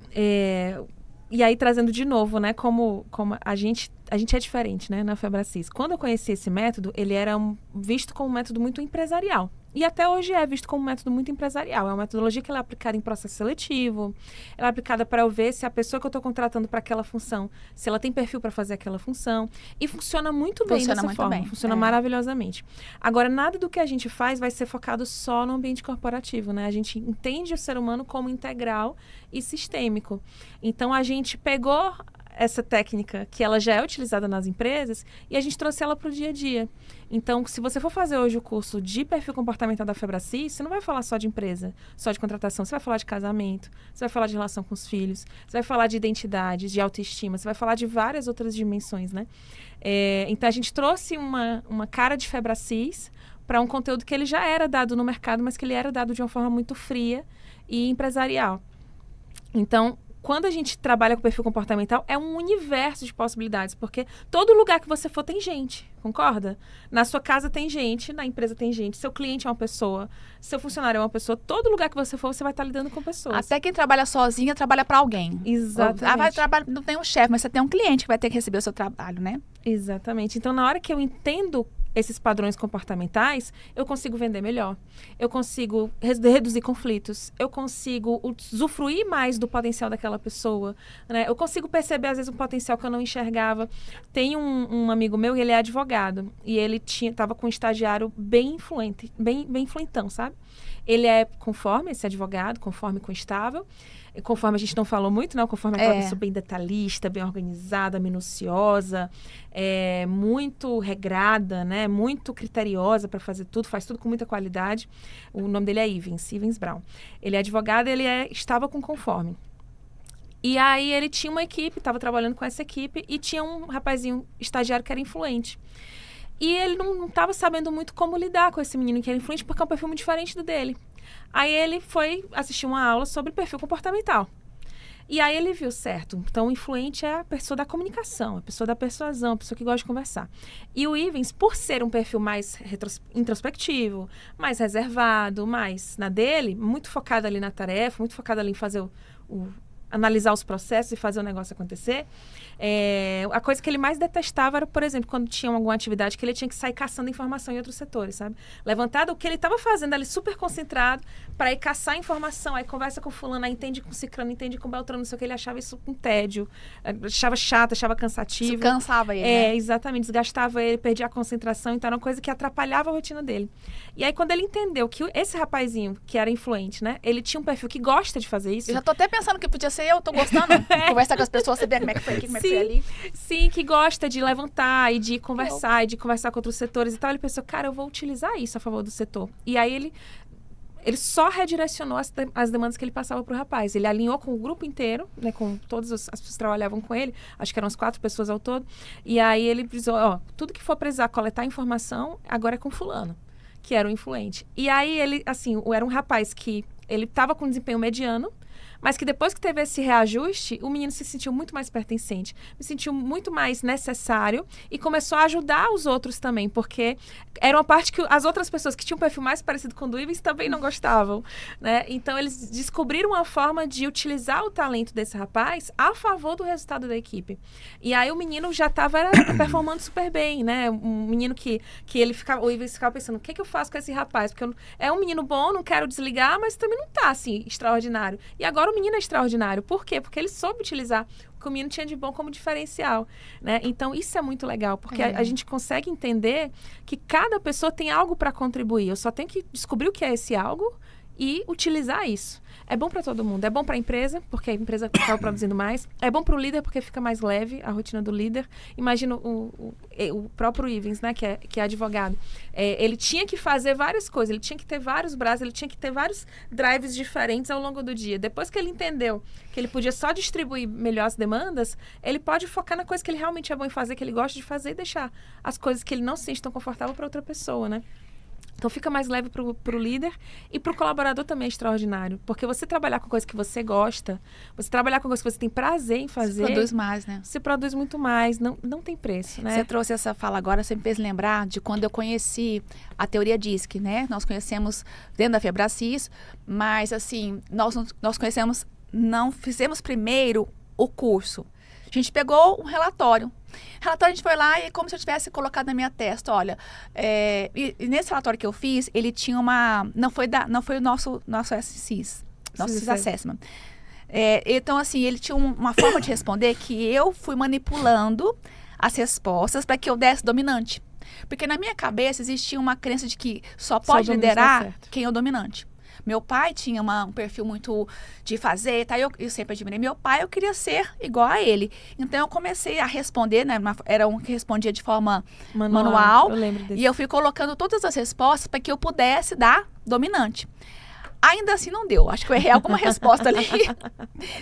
e aí trazendo de novo, né, como a gente é diferente, né, na Febracis. Quando eu conheci esse método, ele era visto como um método muito empresarial. E até hoje é visto como um método muito empresarial. É uma metodologia que ela é aplicada em processo seletivo, ela é aplicada para eu ver se a pessoa que eu estou contratando para aquela função, se ela tem perfil para fazer aquela função. E funciona muito bem dessa forma. Funciona maravilhosamente. Agora, nada do que a gente faz vai ser focado só no ambiente corporativo, né? A gente entende o ser humano como integral e sistêmico. Então, a gente pegou essa técnica que ela já é utilizada nas empresas e a gente trouxe ela para o dia a dia. Então, se você for fazer hoje o curso de perfil comportamental da Febracis, você não vai falar só de empresa, só de contratação, você vai falar de casamento, você vai falar de relação com os filhos, você vai falar de identidade, de autoestima, você vai falar de várias outras dimensões, né? Então, a gente trouxe uma cara de Febracis para um conteúdo que ele já era dado no mercado, mas que ele era dado de uma forma muito fria e empresarial. Então, quando a gente trabalha com perfil comportamental, é um universo de possibilidades, porque todo lugar que você for tem gente, concorda? Na sua casa tem gente, na empresa tem gente, seu cliente é uma pessoa, seu funcionário é uma pessoa, todo lugar que você for, você vai estar lidando com pessoas. Até quem trabalha sozinha, trabalha para alguém. Exatamente. Não tem um chefe, mas você tem um cliente que vai ter que receber o seu trabalho, né? Exatamente. Então, na hora que eu entendo esses padrões comportamentais, eu consigo vender melhor. Eu consigo reduzir conflitos. Eu consigo usufruir mais do potencial daquela pessoa, né? Eu consigo perceber, às vezes, um potencial que eu não enxergava. Tem um amigo meu, ele é advogado. E ele estava com um estagiário bem influente, bem influentão, sabe? Ele é conforme esse advogado, conforme com estável. Conforme a gente não falou muito, né? Conforme aquela pessoa bem detalhista, bem organizada, minuciosa, muito regrada, né? Muito criteriosa para fazer tudo, faz tudo com muita qualidade. O nome dele é Ivens Brown. Ele é advogado, ele estava com conforme. E aí ele tinha uma equipe, estava trabalhando com essa equipe, e tinha um rapazinho estagiário que era influente. E ele não estava sabendo muito como lidar com esse menino que era influente, porque é um perfil muito diferente do dele. Aí ele foi assistir uma aula sobre perfil comportamental. E aí ele viu, certo, então o influente é a pessoa da comunicação, a pessoa da persuasão, a pessoa que gosta de conversar. E o Ivens, por ser um perfil mais introspectivo, mais reservado, mais na dele, muito focado ali na tarefa, muito focado ali em fazer analisar os processos e fazer o negócio acontecer. A coisa que ele mais detestava era, por exemplo, quando tinha alguma atividade que ele tinha que sair caçando informação em outros setores, sabe? Levantado o que ele estava fazendo ali super concentrado para ir caçar informação, aí conversa com fulano, aí entende com ciclano, entende com beltrano, não sei o que, ele achava isso um tédio, achava chato, achava cansativo. Isso cansava ele, né? Exatamente, desgastava ele, perdia a concentração, então era uma coisa que atrapalhava a rotina dele. E aí quando ele entendeu que esse rapazinho, que era influente, né, ele tinha um perfil que gosta de fazer isso. Eu já tô até pensando que podia ser eu, tô gostando. Conversar com as pessoas, saber como é que foi aqui, como é que foi ali. Sim, que gosta de levantar e de conversar, e de conversar com outros setores e tal. Ele pensou, cara, eu vou utilizar isso a favor do setor. E aí ele só redirecionou as demandas que ele passava para o rapaz. Ele alinhou com o grupo inteiro, né, com todas as pessoas que trabalhavam com ele, acho que eram umas 4 pessoas ao todo. E aí ele precisou, tudo que for precisar coletar informação, agora é com fulano, que era o influente. E aí ele, assim, era um rapaz que ele estava com desempenho mediano, mas que depois que teve esse reajuste, o menino se sentiu muito mais pertencente, se sentiu muito mais necessário e começou a ajudar os outros também, porque era uma parte que as outras pessoas que tinham um perfil mais parecido com o do Ivens também não gostavam, né? Então, eles descobriram uma forma de utilizar o talento desse rapaz a favor do resultado da equipe. E aí, o menino já estava performando super bem, né? Um menino que o Ivens ficava pensando, o que eu faço com esse rapaz? Porque é um menino bom, não quero desligar, mas também não tá, assim, extraordinário. E agora o menino é extraordinário. Por quê? Porque ele soube utilizar o que o menino tinha de bom como diferencial, né? Então, isso é muito legal, porque a gente consegue entender que cada pessoa tem algo para contribuir. Eu só tenho que descobrir o que é esse algo e utilizar isso. É bom para todo mundo. É bom para a empresa, porque a empresa acaba produzindo mais. É bom para o líder, porque fica mais leve a rotina do líder. Imagina o próprio Ivens, né, que é advogado. Ele tinha que fazer várias coisas. Ele tinha que ter vários braços, ele tinha que ter vários drives diferentes ao longo do dia. Depois que ele entendeu que ele podia só distribuir melhor as demandas, ele pode focar na coisa que ele realmente é bom em fazer, que ele gosta de fazer, e deixar as coisas que ele não se sente tão confortável para outra pessoa, né? Então, fica mais leve pro líder e pro colaborador também é extraordinário. Porque você trabalhar com coisa que você gosta, você trabalhar com coisa que você tem prazer em fazer... Você produz mais, né? Você produz muito mais, não tem preço, né? Você trouxe essa fala agora, você me fez lembrar de quando eu conheci a teoria DISC, né? Nós conhecemos dentro da Febracis, mas, assim, nós conhecemos, não fizemos primeiro o curso. A gente pegou um relatório. A gente foi lá e como se eu tivesse colocado na minha testa, olha, e nesse relatório que eu fiz, ele tinha uma, não foi o nosso SCIS, nosso CIS Assessment. Então, assim, ele tinha uma forma de responder que eu fui manipulando as respostas para que eu desse dominante. Porque na minha cabeça existia uma crença de que só pode liderar quem é o dominante. Meu pai tinha um perfil muito de fazer, tá? Eu sempre admirei meu pai, eu queria ser igual a ele. Então, eu comecei a responder, né? Era um que respondia de forma manual. Eu lembro desse. E eu fui colocando todas as respostas para que eu pudesse dar dominante. Ainda assim não deu. Acho que eu errei alguma resposta ali.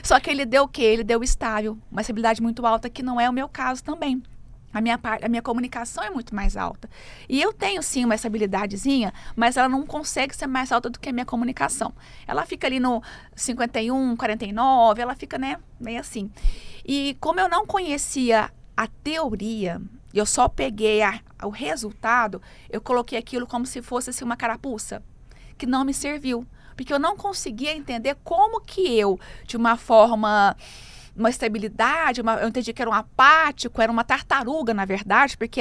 Só que ele deu o quê? Ele deu estável. Uma estabilidade muito alta, que não é o meu caso também. A minha comunicação é muito mais alta. E eu tenho, sim, uma estabilidadezinha, mas ela não consegue ser mais alta do que a minha comunicação. Ela fica ali no 51, 49, ela fica, né, meio assim. E como eu não conhecia a teoria, eu só peguei o resultado, eu coloquei aquilo como se fosse assim, uma carapuça, que não me serviu. Porque eu não conseguia entender como que eu, de uma forma... uma estabilidade, eu entendi que era um apático, era uma tartaruga, na verdade, porque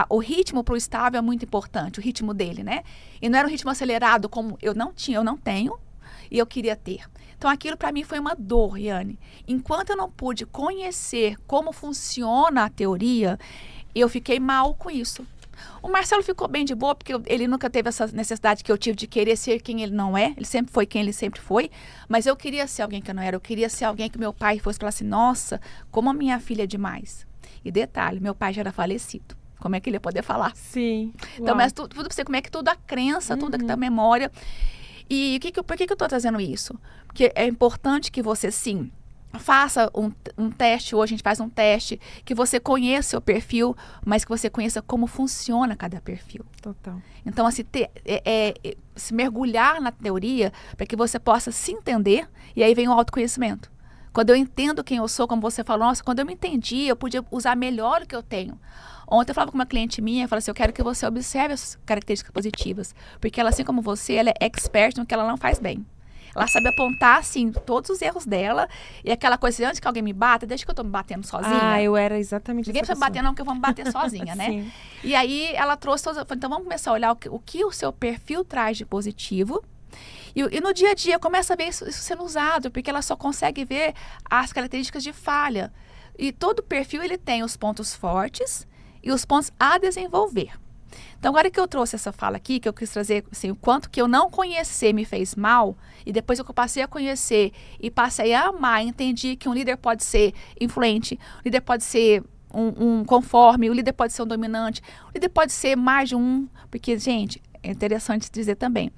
o ritmo para o estável é muito importante, o ritmo dele, né? E não era um ritmo acelerado como eu não tenho, e eu queria ter. Então, aquilo para mim foi uma dor, Yane. Enquanto eu não pude conhecer como funciona a teoria, eu fiquei mal com isso. O Marcelo ficou bem de boa, porque ele nunca teve essa necessidade que eu tive de querer ser quem ele não é. Ele sempre foi quem ele sempre foi. Mas eu queria ser alguém que eu não era. Eu queria ser alguém que meu pai fosse falar assim, nossa, como a minha filha é demais. E detalhe, meu pai já era falecido. Como é que ele ia poder falar? Sim. Então, mas tudo pra você, como é que tudo a crença, tudo a memória. E por que eu estou trazendo isso? Porque é importante que você, sim, faça um teste, hoje a gente faz um teste, que você conheça o seu perfil, mas que você conheça como funciona cada perfil. Total. Então, assim, se mergulhar na teoria para que você possa se entender, e aí vem o autoconhecimento. Quando eu entendo quem eu sou, como você falou, nossa, quando eu me entendi, eu podia usar melhor o que eu tenho. Ontem eu falava com uma cliente minha, eu falei assim, eu quero que você observe as características positivas, porque ela, assim como você, ela é expert no que ela não faz bem. Ela sabe apontar, assim, todos os erros dela. E aquela coisa assim, antes que alguém me bata, deixa que eu tô me batendo sozinha. Eu era exatamente Ninguém essa precisa me bater não, porque eu vou me bater sozinha, né? Sim. E aí, ela trouxe todos... Então, vamos começar a olhar o que o seu perfil traz de positivo. E no dia a dia, começa a ver isso sendo usado, porque ela só consegue ver as características de falha. E todo perfil, ele tem os pontos fortes e os pontos a desenvolver. Então, agora que eu trouxe essa fala aqui, que eu quis trazer assim, o quanto que eu não conhecer me fez mal, e depois que eu passei a conhecer e passei a amar, entendi que um líder pode ser influente, um líder pode ser um conforme, o líder pode ser um dominante, o líder pode ser mais de um, porque, gente, é interessante dizer também,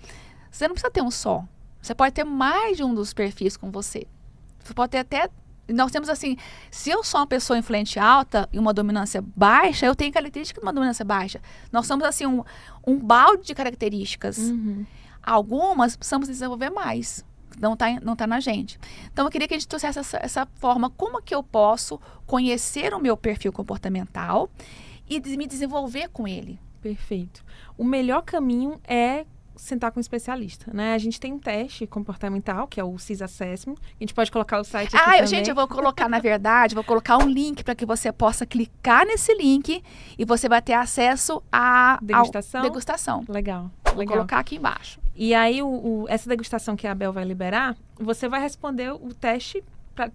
você não precisa ter um só, você pode ter mais de um dos perfis com você. Você pode ter até... Nós temos assim, se eu sou uma pessoa influente alta e uma dominância baixa, eu tenho características de uma dominância baixa. Nós somos assim um balde de características. Uhum. Algumas precisamos desenvolver mais. Não tá na gente. Então, eu queria que a gente trouxesse essa forma, como que eu posso conhecer o meu perfil comportamental e me desenvolver com ele. Perfeito. O melhor caminho é sentar com um especialista, né? A gente tem um teste comportamental, que é o CIS Assessment. A gente pode colocar o site aqui também. Gente, eu vou colocar, na verdade, vou colocar um link para que você possa clicar nesse link e você vai ter acesso à degustação. Legal. Vou colocar aqui embaixo. E aí, essa degustação que a Abel vai liberar, você vai responder o teste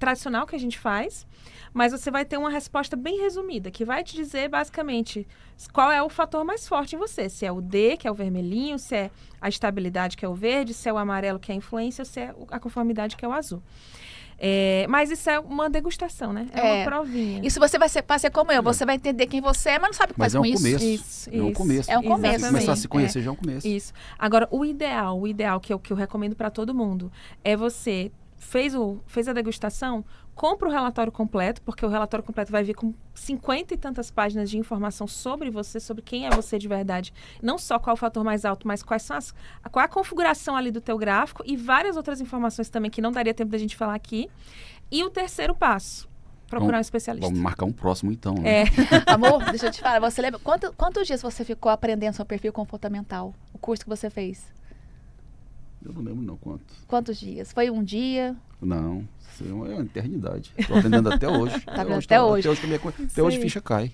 tradicional que a gente faz, mas você vai ter uma resposta bem resumida, que vai te dizer, basicamente, qual é o fator mais forte em você. Se é o D, que é o vermelhinho, se é a estabilidade, que é o verde, se é o amarelo, que é a influência, ou se é a conformidade, que é o azul. Mas isso é uma degustação, né? É uma provinha. Isso você vai ser como eu. Você vai entender quem você é, mas não sabe o que faz com isso. É um começo. É um começo. Se começar a se conhecer, já é um começo. Isso. Agora, o ideal que eu recomendo para todo mundo, é você fez a degustação, compra o relatório completo, porque o relatório completo vai vir com 50 e tantas páginas de informação sobre você, sobre quem é você de verdade. Não só qual é o fator mais alto, mas qual é a configuração ali do teu gráfico e várias outras informações também que não daria tempo da gente falar aqui. E o terceiro passo, procurar um especialista. Vamos marcar um próximo então, né? Amor, deixa eu te falar, você lembra quantos dias você ficou aprendendo seu perfil comportamental? O curso que você fez? Eu não lembro não Quantos dias? Foi um dia? Não, isso é uma eternidade. Estou aprendendo até hoje. Até hoje. Até hoje ficha cai.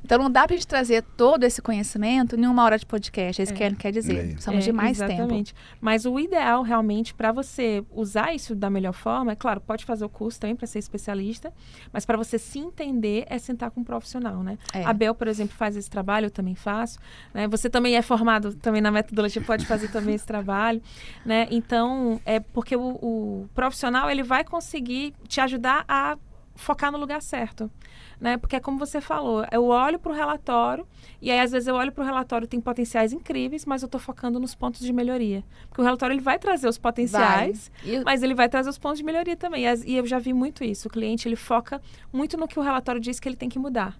Então não dá pra gente trazer todo esse conhecimento em uma hora de podcast. É isso que ele quer dizer. Precisamos de mais exatamente. tempo. Mas o ideal realmente para você usar isso da melhor forma, é claro, pode fazer o curso também para ser especialista, mas para você se entender é sentar com um profissional, né? A Bel, por exemplo, faz esse trabalho, eu também faço, né? Você também é formado também na metodologia, pode fazer também esse trabalho, né? Então, é porque o profissional, ele vai conseguir te ajudar a focar no lugar certo, né? Porque é como você falou, eu olho para o relatório e aí às vezes eu olho para o relatório, tem potenciais incríveis, mas eu estou focando nos pontos de melhoria. Porque o relatório ele vai trazer os potenciais, mas ele vai trazer os pontos de melhoria também. E eu já vi muito isso, o cliente ele foca muito no que o relatório diz que ele tem que mudar.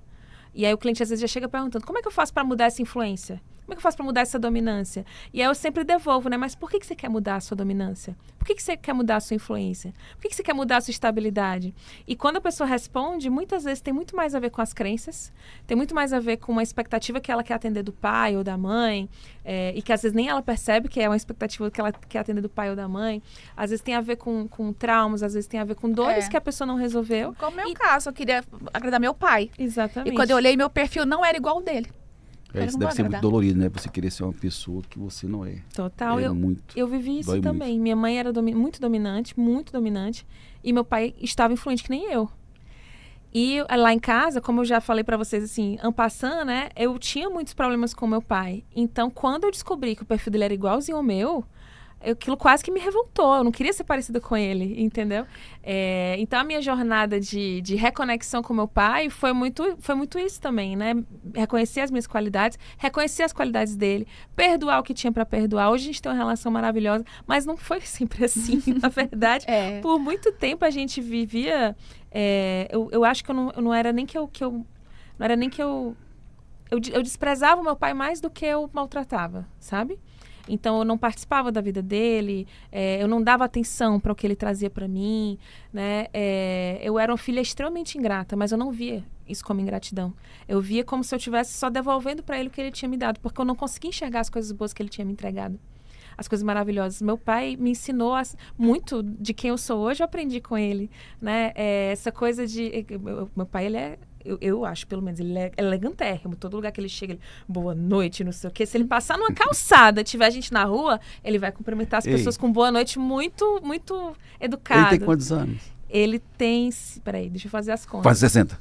E aí o cliente às vezes já chega perguntando, como é que eu faço para mudar essa influência? Como é que eu faço para mudar essa dominância? E aí eu sempre devolvo, né? Mas por que você quer mudar a sua dominância? Por que você quer mudar a sua influência? Por que você quer mudar a sua estabilidade? E quando a pessoa responde, muitas vezes tem muito mais a ver com as crenças, tem muito mais a ver com uma expectativa que ela quer atender do pai ou da mãe, e que às vezes nem ela percebe que é uma expectativa que ela quer atender do pai ou da mãe. Às vezes tem a ver com traumas, às vezes tem a ver com dores que a pessoa não resolveu. Como é o meu caso, eu queria agradar meu pai. Exatamente. E quando eu olhei, meu perfil não era igual ao dele. Isso deve ser muito dolorido, né? Você querer ser uma pessoa que você não é. Total. Eu vivi isso também. Muito. Minha mãe era muito dominante, e meu pai estava influente que nem eu. E lá em casa, como eu já falei pra vocês, assim, en passant, né? Eu tinha muitos problemas com meu pai. Então, quando eu descobri que o perfil dele era igualzinho ao meu, aquilo quase que me revoltou. Eu não queria ser parecida com ele, entendeu? Então, a minha jornada de reconexão com meu pai foi muito isso também, né? Reconhecer as minhas qualidades, reconhecer as qualidades dele, perdoar o que tinha para perdoar. Hoje a gente tem uma relação maravilhosa, mas não foi sempre assim, na verdade. Por muito tempo a gente vivia... eu acho que eu não era nem que eu não era nem que eu desprezava o meu pai mais do que eu maltratava, sabe? Então, eu não participava da vida dele, eu não dava atenção para o que ele trazia para mim, né? Eu era uma filha extremamente ingrata, mas eu não via isso como ingratidão. Eu via como se eu estivesse só devolvendo para ele o que ele tinha me dado, porque eu não conseguia enxergar as coisas boas que ele tinha me entregado. As coisas maravilhosas. Meu pai me ensinou muito de quem eu sou hoje, eu aprendi com ele, né? Essa coisa de... Meu pai, ele é... Eu acho, pelo menos, ele é elegantérrimo. Todo lugar que ele chega, ele... Boa noite, não sei o quê. Se ele passar numa calçada, tiver gente na rua, ele vai cumprimentar as pessoas com boa noite muito, muito educado. Ele tem quantos anos? Ele tem... Peraí, deixa eu fazer as contas. Quase 60.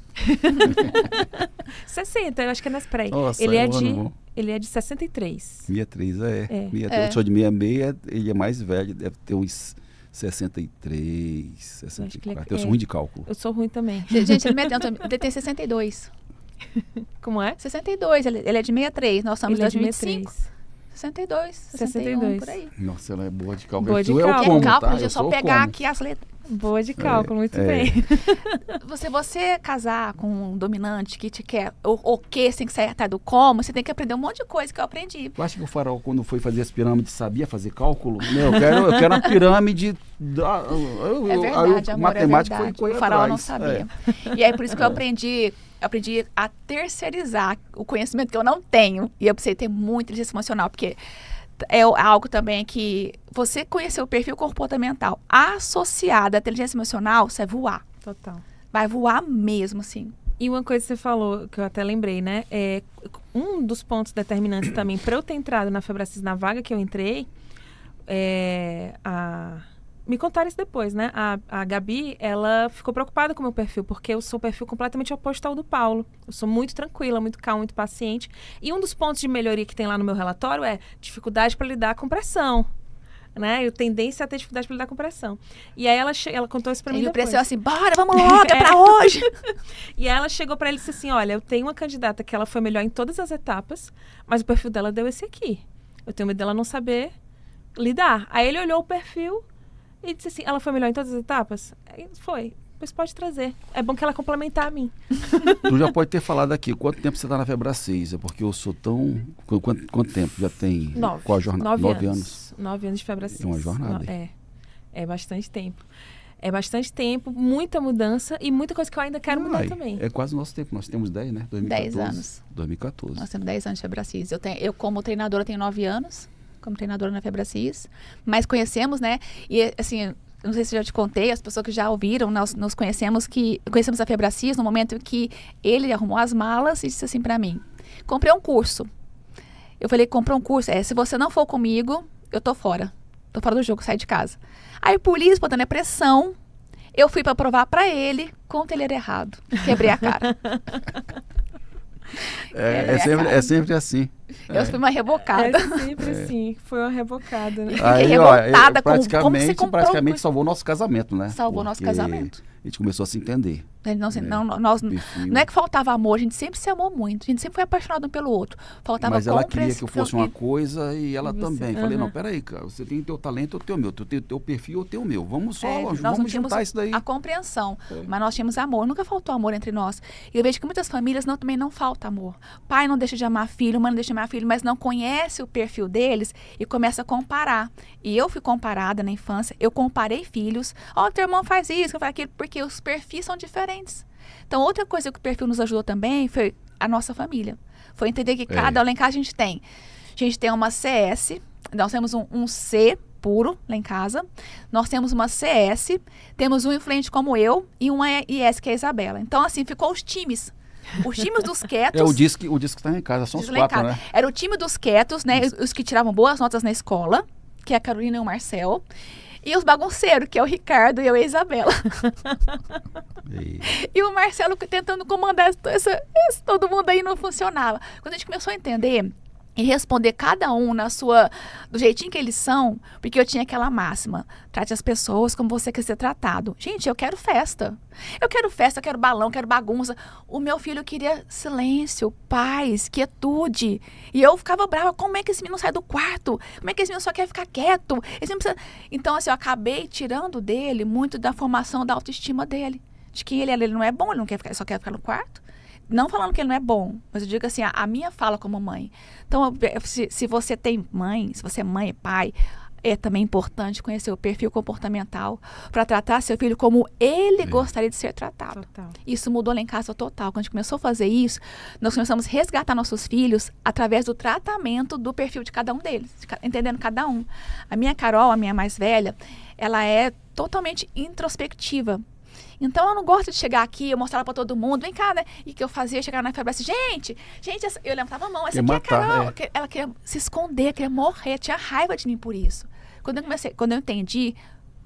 60, eu acho que é nessa... Peraí. Nossa, ele é de 63. 63, 63. Eu sou de 66, ele é mais velho, deve ter uns 63, 64. Eu sou ruim de cálculo. Eu sou ruim também. Gente, ele tem 62. Como é? 62, ele é de 63, nós estamos em 2025. 62, 62. Por aí. Nossa, ela é boa de cálculo. Boa de cálculo. Deixa eu só pegar aqui as letras. Boa de cálculo, muito bem. Você casar com um dominante que te quer, ou que você tem que sair atrás do como, você tem que aprender um monte de coisa que eu aprendi. Eu acho que o faraó, quando foi fazer as pirâmides, sabia fazer cálculo? Eu quero uma pirâmide... É verdade, amor, matemática é verdade. Foi o faraó atrás. não sabia. E aí, por isso que eu aprendi a terceirizar o conhecimento que eu não tenho. E eu precisei ter muita inteligência emocional, porque... é algo também que você conhecer o perfil comportamental associado à inteligência emocional, você vai voar. Total. Vai voar mesmo, assim. E uma coisa que você falou, que eu até lembrei, né? Um dos pontos determinantes também para eu ter entrado na Febracis na vaga que eu entrei, me contaram isso depois, né? A Gabi, ela ficou preocupada com o meu perfil, porque eu sou um perfil completamente oposto ao do Paulo. Eu sou muito tranquila, muito calma, muito paciente. E um dos pontos de melhoria que tem lá no meu relatório é dificuldade para lidar com pressão. Né? Eu tendência a ter dificuldade para lidar com pressão. E aí ela contou isso para mim depois. Ele pressão assim, bora, vamos logo, é pra hoje. E aí ela chegou para ele e disse assim, olha, eu tenho uma candidata que ela foi melhor em todas as etapas, mas o perfil dela deu esse aqui. Eu tenho medo dela não saber lidar. Aí ele olhou o perfil e disse assim, ela foi melhor em todas as etapas? Aí foi. Pois pode trazer. É bom que ela complementar a mim. Tu já pode ter falado aqui, quanto tempo você está na Febracis? É porque eu sou tão... Quanto tempo? Já tem... 9. Qual a jornada? 9 anos. 9 anos de Febracis. É uma jornada. É bastante tempo. É bastante tempo, muita mudança e muita coisa que eu ainda quero mudar também. É quase o nosso tempo. Nós temos 10, né? 2014. 10 anos. 2014. Nós temos 10 anos de Febracis. Eu como treinadora, tenho 9 anos. Como treinadora na Febracis. Mas conhecemos, né? E, assim... não sei se eu já te contei, as pessoas que já ouviram, nós nos conhecemos a Febracis no momento em que ele arrumou as malas e disse assim pra mim, comprei um curso. Eu falei, comprou um curso? Se você não for comigo, eu tô fora. Tô fora do jogo, sai de casa. Aí por isso, botando a pressão, eu fui pra provar pra ele quanto ele era errado. Quebrei a cara. É sempre assim. Eu fui uma rebocada. É sempre assim. Foi uma rebocada, né? Fiquei revoltada com como você comprou. Praticamente salvou o nosso casamento, né? Salvou o nosso casamento. A gente começou a se entender. Não é que faltava amor, a gente sempre se amou muito. A gente sempre foi apaixonado um pelo outro. Faltava Mas ela queria que eu fosse uma coisa e ela também. Falei, não, peraí, cara, você tem o teu talento, eu tenho o meu. Tu tem o teu perfil, eu tenho o meu. Vamos vamos juntar isso daí. A compreensão, mas nós tínhamos amor. Nunca faltou amor entre nós. E eu vejo que muitas famílias também não falta amor. Pai não deixa de amar filho, mãe não deixa de amar filho, mas não conhece o perfil deles e começa a comparar. E eu fui comparada na infância, eu comparei filhos. Teu irmão faz isso, eu faz aquilo, porque os perfis são diferentes. Então, outra coisa que o perfil nos ajudou também foi a nossa família. Foi entender que cada lá em casa a gente tem uma CS, nós temos um C puro lá em casa, nós temos uma CS, temos um influente como eu e uma IS que é a Isabela. Então, assim, ficou os times. Os times dos quietos... o disco que está em casa, são os 4, né? Era o time dos quietos, né? Os que tiravam boas notas na escola, que é a Carolina e o Marcel. E os bagunceiros, que é o Ricardo e eu e a Isabela. E o Marcelo tentando comandar todo mundo aí não funcionava. Quando a gente começou a entender e responder cada um do jeitinho que eles são, porque eu tinha aquela máxima: trate as pessoas como você quer ser tratado. Gente, eu quero festa, eu quero balão, eu quero bagunça. O meu filho queria silêncio, paz, quietude, e eu ficava brava: como é que esse menino sai do quarto? Como é que esse menino só quer ficar quieto? Então, assim, eu acabei tirando dele muito da formação da autoestima dele, de que ele não é bom, ele só quer ficar no quarto. Não falando que ele não é bom, mas eu digo assim, a minha fala como mãe. Então, se você tem mãe, se você é mãe e pai, é também importante conhecer o perfil comportamental para tratar seu filho como ele gostaria de ser tratado. Total. Isso mudou lá em casa total. Quando a gente começou a fazer isso, nós começamos a resgatar nossos filhos através do tratamento do perfil de cada um deles, entendendo cada um. A minha Carol, a minha mais velha, ela é totalmente introspectiva. Então, ela não gosta de chegar aqui, eu mostrar para todo mundo, vem cá, né? E que eu fazia, chegar na febre assim, gente, eu levantava a mão, essa aqui é a Carol. Ela queria se esconder, queria morrer, tinha raiva de mim por isso. Quando eu entendi,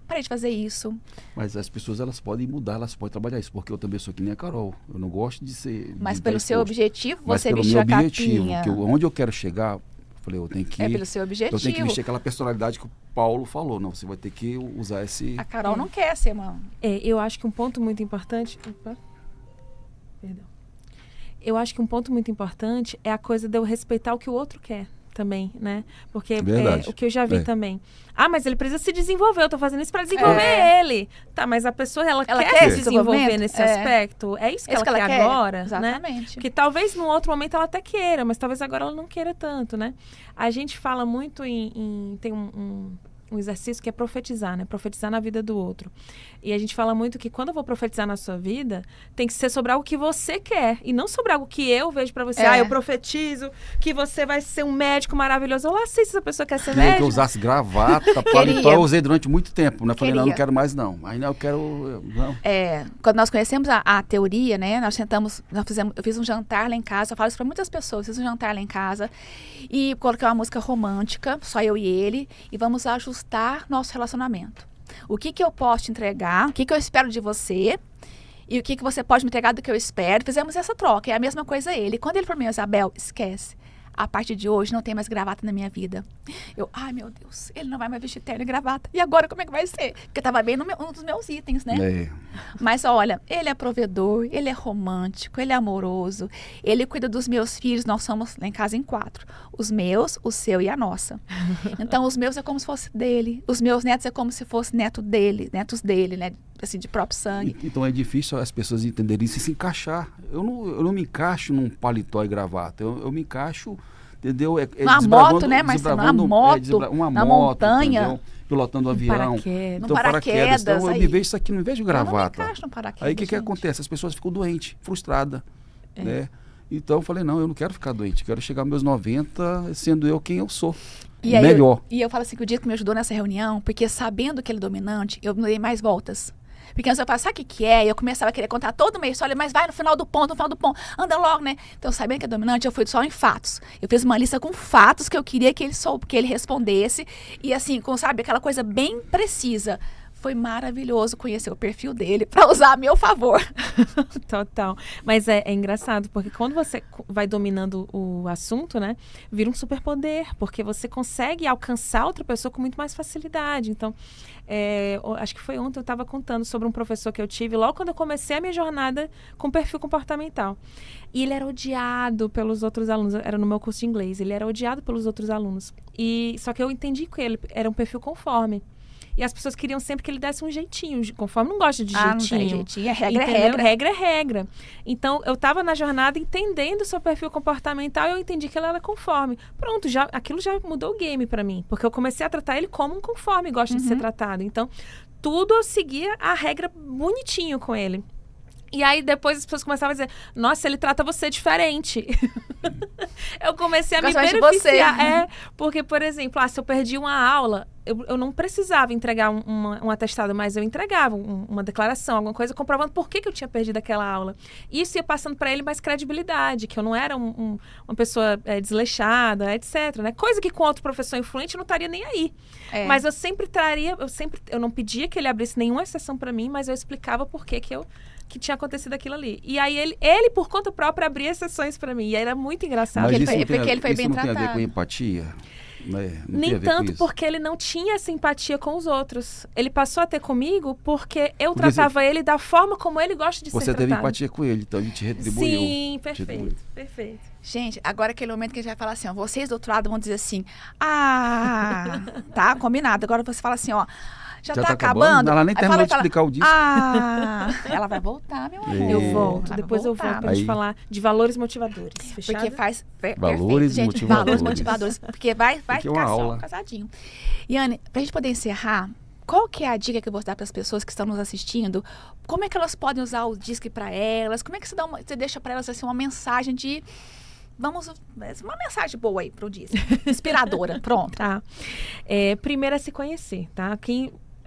parei de fazer isso. Mas as pessoas, elas podem mudar, elas podem trabalhar isso, porque eu também sou que nem a Carol. Eu não gosto de ser... Mas pelo seu objetivo, mas você vestiu a capinha. Mas pelo meu objetivo, onde eu quero chegar... Falei, eu tenho que... É pelo seu objetivo. Eu tenho que vestir aquela personalidade que o Paulo falou. Não, você vai ter que usar esse... A Carol não quer ser uma... Eu acho que um ponto muito importante... Opa. Perdão. Eu acho que um ponto muito importante é a coisa de eu respeitar o que o outro quer também, né? Porque o que eu já vi também. Ah, mas ele precisa se desenvolver. Eu tô fazendo isso para desenvolver ele. Tá, mas a pessoa, ela quer se desenvolver nesse aspecto. É isso que ela quer agora, exatamente. Né? Porque talvez num outro momento ela até queira, mas talvez agora ela não queira tanto, né? A gente fala muito tem um exercício que é profetizar, né? Profetizar na vida do outro. E a gente fala muito que quando eu vou profetizar na sua vida, tem que ser sobre algo que você quer e não sobre algo que eu vejo pra você. Eu profetizo que você vai ser um médico maravilhoso. Eu lá sei se essa pessoa quer ser médico. Que eu usasse gravata, paletó, eu usei durante muito tempo, né? Falei, não quero mais não. Ainda eu quero... Não. Quando nós conhecemos a teoria, né? Eu fiz um jantar lá em casa, eu falo isso pra muitas pessoas, fiz um jantar lá em casa e coloquei uma música romântica, só eu e ele, e vamos ajustar nosso relacionamento. O que eu posso te entregar, o que eu espero de você e o que você pode me entregar do que eu espero. Fizemos essa troca, é a mesma coisa ele. Quando ele falou pra mim, Isabel, esquece, a partir de hoje não tem mais gravata na minha vida. Ai meu Deus, ele não vai mais vestir terno e gravata. E agora como é que vai ser? Porque tava bem um dos meus itens, né? Mas olha, ele é provedor, ele é romântico, ele é amoroso, ele cuida dos meus filhos, nós somos lá em casa em 4. Os meus, o seu e a nossa. Então os meus é como se fosse dele, os meus netos é como se fosse netos dele, né? Assim, de próprio sangue. Então é difícil as pessoas entenderem isso e se encaixar. Eu não me encaixo num paletó e gravata. Eu me encaixo, entendeu? Uma moto, né, Marcelo? Uma montanha. Entendeu? Pilotando um avião. Então, paraquedas. Então, eu me vejo isso aqui, não vejo gravata. Eu não me encaixo no paraquedas, aí o que acontece? As pessoas ficam doentes, frustradas. Né? Então eu falei, não, eu não quero ficar doente. Quero chegar aos meus 90 sendo eu quem eu sou. Melhor. E eu falo assim, que o dia que me ajudou nessa reunião, porque sabendo que ele é dominante, eu não dei mais voltas. Porque antes eu falava, sabe o que é? Eu começava a querer contar toda uma história, mas vai no final do ponto, anda logo, né? Então, sabendo que é dominante, eu fui só em fatos. Eu fiz uma lista com fatos que eu queria que ele respondesse. E assim, com, sabe, aquela coisa bem precisa. Foi maravilhoso conhecer o perfil dele para usar a meu favor. Total. Mas é engraçado, porque quando você vai dominando o assunto, né, vira um superpoder, porque você consegue alcançar outra pessoa com muito mais facilidade. Então, acho que foi ontem eu estava contando sobre um professor que eu tive logo quando eu comecei a minha jornada com perfil comportamental. E ele era odiado pelos outros alunos. Era no meu curso de inglês. Ele era odiado pelos outros alunos. Só que eu entendi que ele era um perfil conforme. E as pessoas queriam sempre que ele desse um jeitinho. Conforme não gosta de jeitinho. Não tem jeitinho. Regra é regra. Regra é regra. Então, eu estava na jornada entendendo o seu perfil comportamental e eu entendi que ele era conforme. Pronto, aquilo já mudou o game para mim. Porque eu comecei a tratar ele como um conforme gosta de ser tratado. Então, tudo eu seguia a regra bonitinho com ele. E aí, depois as pessoas começavam a dizer, nossa, ele trata você diferente. Eu comecei a me beneficiar. Porque, por exemplo, se eu perdi uma aula, eu não precisava entregar um atestado, mas eu entregava uma declaração, alguma coisa, comprovando por que eu tinha perdido aquela aula. Isso ia passando para ele mais credibilidade, que eu não era uma pessoa desleixada, etc. Né? Coisa que com outro professor influente eu não estaria nem aí. Mas eu sempre traria, eu não pedia que ele abrisse nenhuma exceção para mim, mas eu explicava por que eu que tinha acontecido aquilo ali. E aí ele por conta própria, abria sessões pra mim. E aí era muito engraçado. Mas Porque isso ele não foi- tem, porque ele foi isso bem não tem a ver tratado. com empatia? Né? Não tem a Nem ver com tanto isso? porque ele não tinha essa empatia com os outros. Ele passou a ter comigo porque eu Porque tratava ele da forma como ele gosta de Você ser teve tratado. empatia com ele, então ele te retribuiu. Sim, Te retribuiu. perfeito, perfeito. Gente, agora é aquele momento que a gente vai falar assim, ó, vocês do outro lado vão dizer assim, tá, combinado. Agora você fala assim, ó, já tá acabando? Ela nem Aí terminou fala- de explicar o disco. ela vai voltar, meu amor. Eu É. volto, Ela depois vai eu volto voltar. pra gente Aí- falar de valores motivadores. Fechado? Porque faz... Valores perfeito, gente, motivadores. Valores motivadores. Porque vai Porque é ficar uma só aula. casadinho. Yane, pra gente poder encerrar, qual que é a dica que eu vou dar para as pessoas que estão nos assistindo? Como é que elas podem usar o disque para elas? Como é que você deixa para elas assim, uma mensagem de... uma mensagem boa aí pro disque. Inspiradora, pronto. Tá. Primeiro é se conhecer, tá?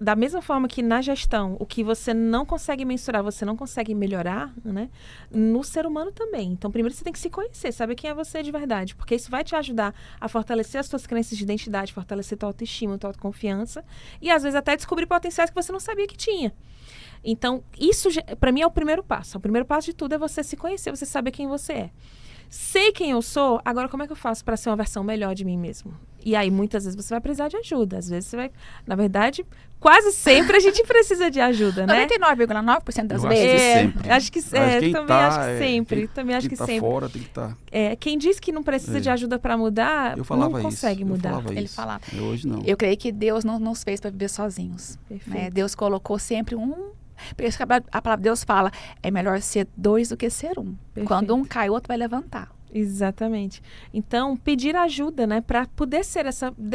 Da mesma forma que na gestão, o que você não consegue mensurar, você não consegue melhorar, né? No ser humano também. Então, primeiro você tem que se conhecer, saber quem é você de verdade. Porque isso vai te ajudar a fortalecer as suas crenças de identidade, fortalecer tua autoestima, tua autoconfiança. E, às vezes, até descobrir potenciais que você não sabia que tinha. Então, isso, para mim, é o primeiro passo. O primeiro passo de tudo é você se conhecer, você saber quem você é. Sei quem eu sou, agora como é que eu faço para ser uma versão melhor de mim mesmo? E aí, muitas vezes, você vai precisar de ajuda. Às vezes, você vai... Na verdade, quase sempre a gente precisa de ajuda, né? 99,9% das Eu acho que vezes. sempre. Acho que Mas também quem acho que sempre. Também acho quem que tá sempre. fora tem que estar. Quem diz que não precisa de ajuda para mudar, Eu falava não isso. consegue eu mudar. falava Ele isso. falava. Hoje não. Eu creio que Deus não nos fez para viver sozinhos. Perfeito. Né? Deus colocou sempre um... Por isso que a palavra de Deus fala, é melhor ser dois do que ser um. Perfeito. Quando um cai, o outro vai levantar. Exatamente. Então, pedir ajuda, né, para poder ser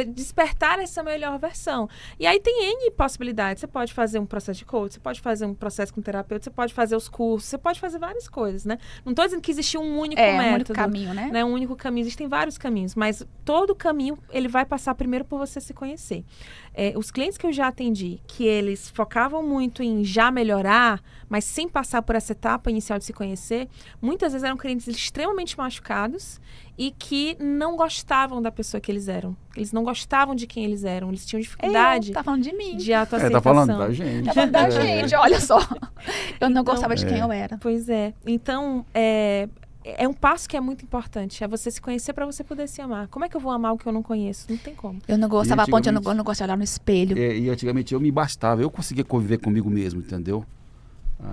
despertar essa melhor versão. E aí tem N possibilidades. Você pode fazer um processo de coach, você pode fazer um processo com terapeuta, você pode fazer os cursos, você pode fazer várias coisas, né? Não estou dizendo que existe um único método. Um único caminho, né? Um único caminho. Existem vários caminhos, mas todo caminho, ele vai passar primeiro por você se conhecer. Os clientes que eu já atendi, que eles focavam muito em já melhorar, mas sem passar por essa etapa inicial de se conhecer, muitas vezes eram clientes extremamente machucados e que não gostavam da pessoa que eles eram. Eles não gostavam de quem eles eram. Eles tinham dificuldade Tá falando de mim. de autoaceitação. Tá falando da gente. Tá falando da gente, olha só. Eu não Então, gostava de quem eu era. Pois é. Então, é um passo que é muito importante. É você se conhecer para você poder se amar. Como é que eu vou amar o que eu não conheço? Não tem como. Eu não gostava, a ponte, eu antigamente- não gosto de olhar no espelho. E antigamente eu me bastava, eu conseguia conviver comigo mesmo, entendeu?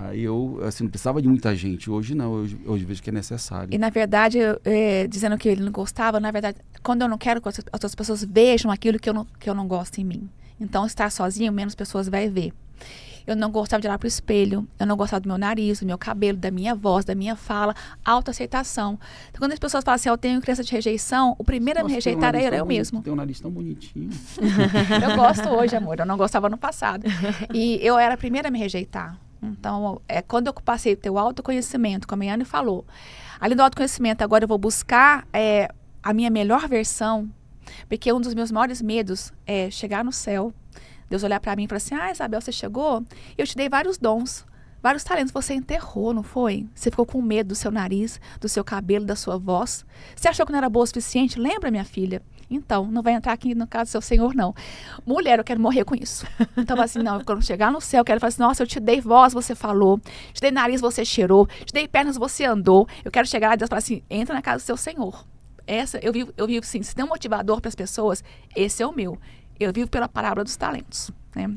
Aí eu, assim, não precisava de muita gente. Hoje não, hoje vejo que é necessário. E na verdade, dizendo que ele não gostava, na verdade, quando eu não quero que as outras pessoas vejam aquilo que eu não gosto em mim. Então, estar sozinho, menos pessoas vai ver. Eu não gostava de olhar pro espelho, eu não gostava do meu nariz, do meu cabelo, da minha voz, da minha fala, autoaceitação. Então, quando as pessoas falam assim, eu tenho crença de rejeição, o primeiro a me Nossa, tem um rejeitar nariz era tão eu bonito, mesmo. Tem um nariz tão bonitinho. Eu gosto hoje, amor, eu não gostava no passado. E eu era a primeira a me rejeitar. Então, quando eu passei a ter o autoconhecimento, como a Yane falou, além do autoconhecimento, agora eu vou buscar a minha melhor versão, porque um dos meus maiores medos é chegar no céu, Deus olhar pra mim e falar assim, Isabel, você chegou? Eu te dei vários dons, vários talentos, você enterrou, não foi? Você ficou com medo do seu nariz, do seu cabelo, da sua voz. Você achou que não era boa o suficiente? Lembra, minha filha? Então, não vai entrar aqui no caso do seu Senhor, não. Mulher, eu quero morrer com isso. Então, assim, não, quando chegar no céu, eu quero falar assim, nossa, eu te dei voz, você falou. Te dei nariz, você cheirou. Te dei pernas, você andou. Eu quero chegar lá e Deus falar assim, entra na casa do seu Senhor. Eu vivo assim, se tem um motivador para as pessoas, esse é o meu. Eu vivo pela parábola dos talentos, né?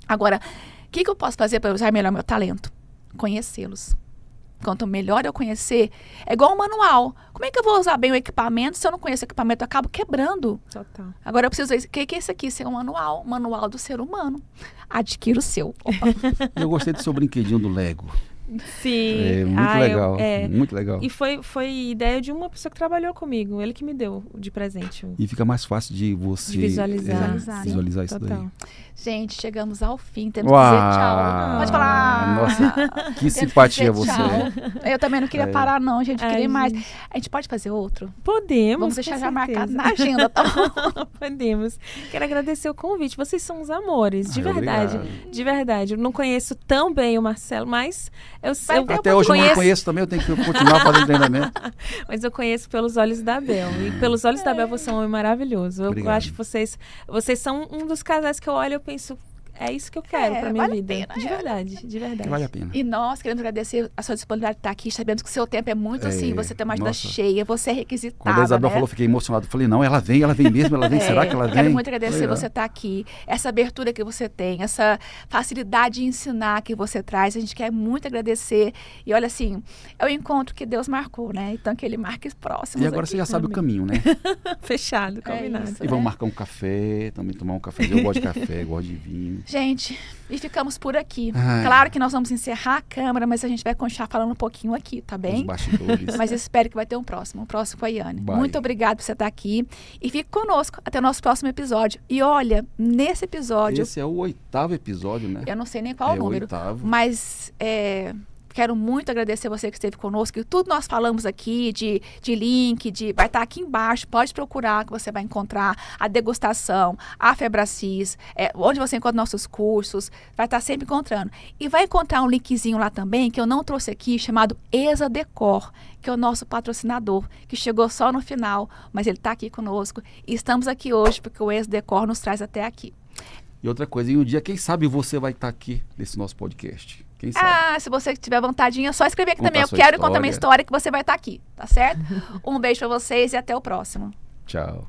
Agora, o que eu posso fazer para usar melhor meu talento? Conhecê-los. Quanto melhor eu conhecer, é igual um manual. Como é que eu vou usar bem o equipamento? Se eu não conheço o equipamento, eu acabo quebrando. Total. Agora eu preciso ver, o que é isso aqui? Isso é um manual do ser humano. Adquira o seu. Opa. Eu gostei do seu brinquedinho do Lego. Sim. Muito legal. Muito legal. E foi ideia de uma pessoa que trabalhou comigo. Ele que me deu de presente. E fica mais fácil de você De visualizar. visualizar isso Total. daí. Gente, chegamos ao fim. Temos que dizer tchau. Pode falar. Nossa, que Temos simpatia dizer você tchau. é. Eu também não queria parar, não, gente. Ai, Queria mais. gente. A gente pode fazer outro? Podemos. Vamos deixar com já marcado certeza. na agenda, tá bom? Podemos. Quero agradecer o convite. Vocês são uns amores, de verdade. Obrigado. De verdade. Eu não conheço tão bem o Marcelo, mas eu sei. Até hoje eu não conheço também, eu tenho que continuar fazendo treinamento. Mas eu conheço pelos olhos da Bel. E pelos olhos da Bel você é um homem maravilhoso. Eu Obrigado. acho que vocês são um dos casais que eu olho e eu penso, é isso que eu quero pra minha vale a vida. pena, De verdade, de verdade. Vale a pena. E nós queremos agradecer a sua disponibilidade de estar aqui. Sabemos que o seu tempo é muito assim, você tem uma agenda nossa. cheia, você é Quando a requisitada, Isabel né? falou, eu fiquei emocionado. Falei, não, ela vem mesmo, ela vem. Será que ela vem? Quero muito agradecer Falei, você estar aqui, essa abertura que você tem, essa facilidade de ensinar que você traz. A gente quer muito agradecer. E olha assim, é o encontro que Deus marcou, né? Então que ele marque os próximos. E agora você já sabe o caminho, né? Fechado, combinado. isso. E vamos marcar um café, também tomar um café. Eu gosto de café, gosto de vinho. Gente, e ficamos por aqui. Ai. Claro que nós vamos encerrar a câmera, mas a gente vai continuar falando um pouquinho aqui, tá Os bem? bastidores. Mas espero que vai ter um próximo com a Iane. Vai. Muito obrigada por você estar aqui. E fique conosco até o nosso próximo episódio. E olha, nesse episódio, Esse é o 8º episódio, né? eu não sei nem qual É o o número, 8º. mas quero muito agradecer você que esteve conosco. E tudo nós falamos aqui de link, vai estar aqui embaixo. Pode procurar que você vai encontrar a degustação, a Febracis, onde você encontra nossos cursos. Vai estar sempre encontrando. E vai encontrar um linkzinho lá também, que eu não trouxe aqui, chamado ESA Decor, que é o nosso patrocinador, que chegou só no final, mas ele está aqui conosco. E estamos aqui hoje porque o ESA Decor nos traz até aqui. E outra coisa, em um dia, quem sabe você vai estar aqui nesse nosso podcast. Quem sabe? Se você tiver vontade, é só escrever aqui Contar também. Eu sua quero contar minha história. história que você vai estar aqui, tá certo? Um beijo pra vocês e até o próximo. Tchau.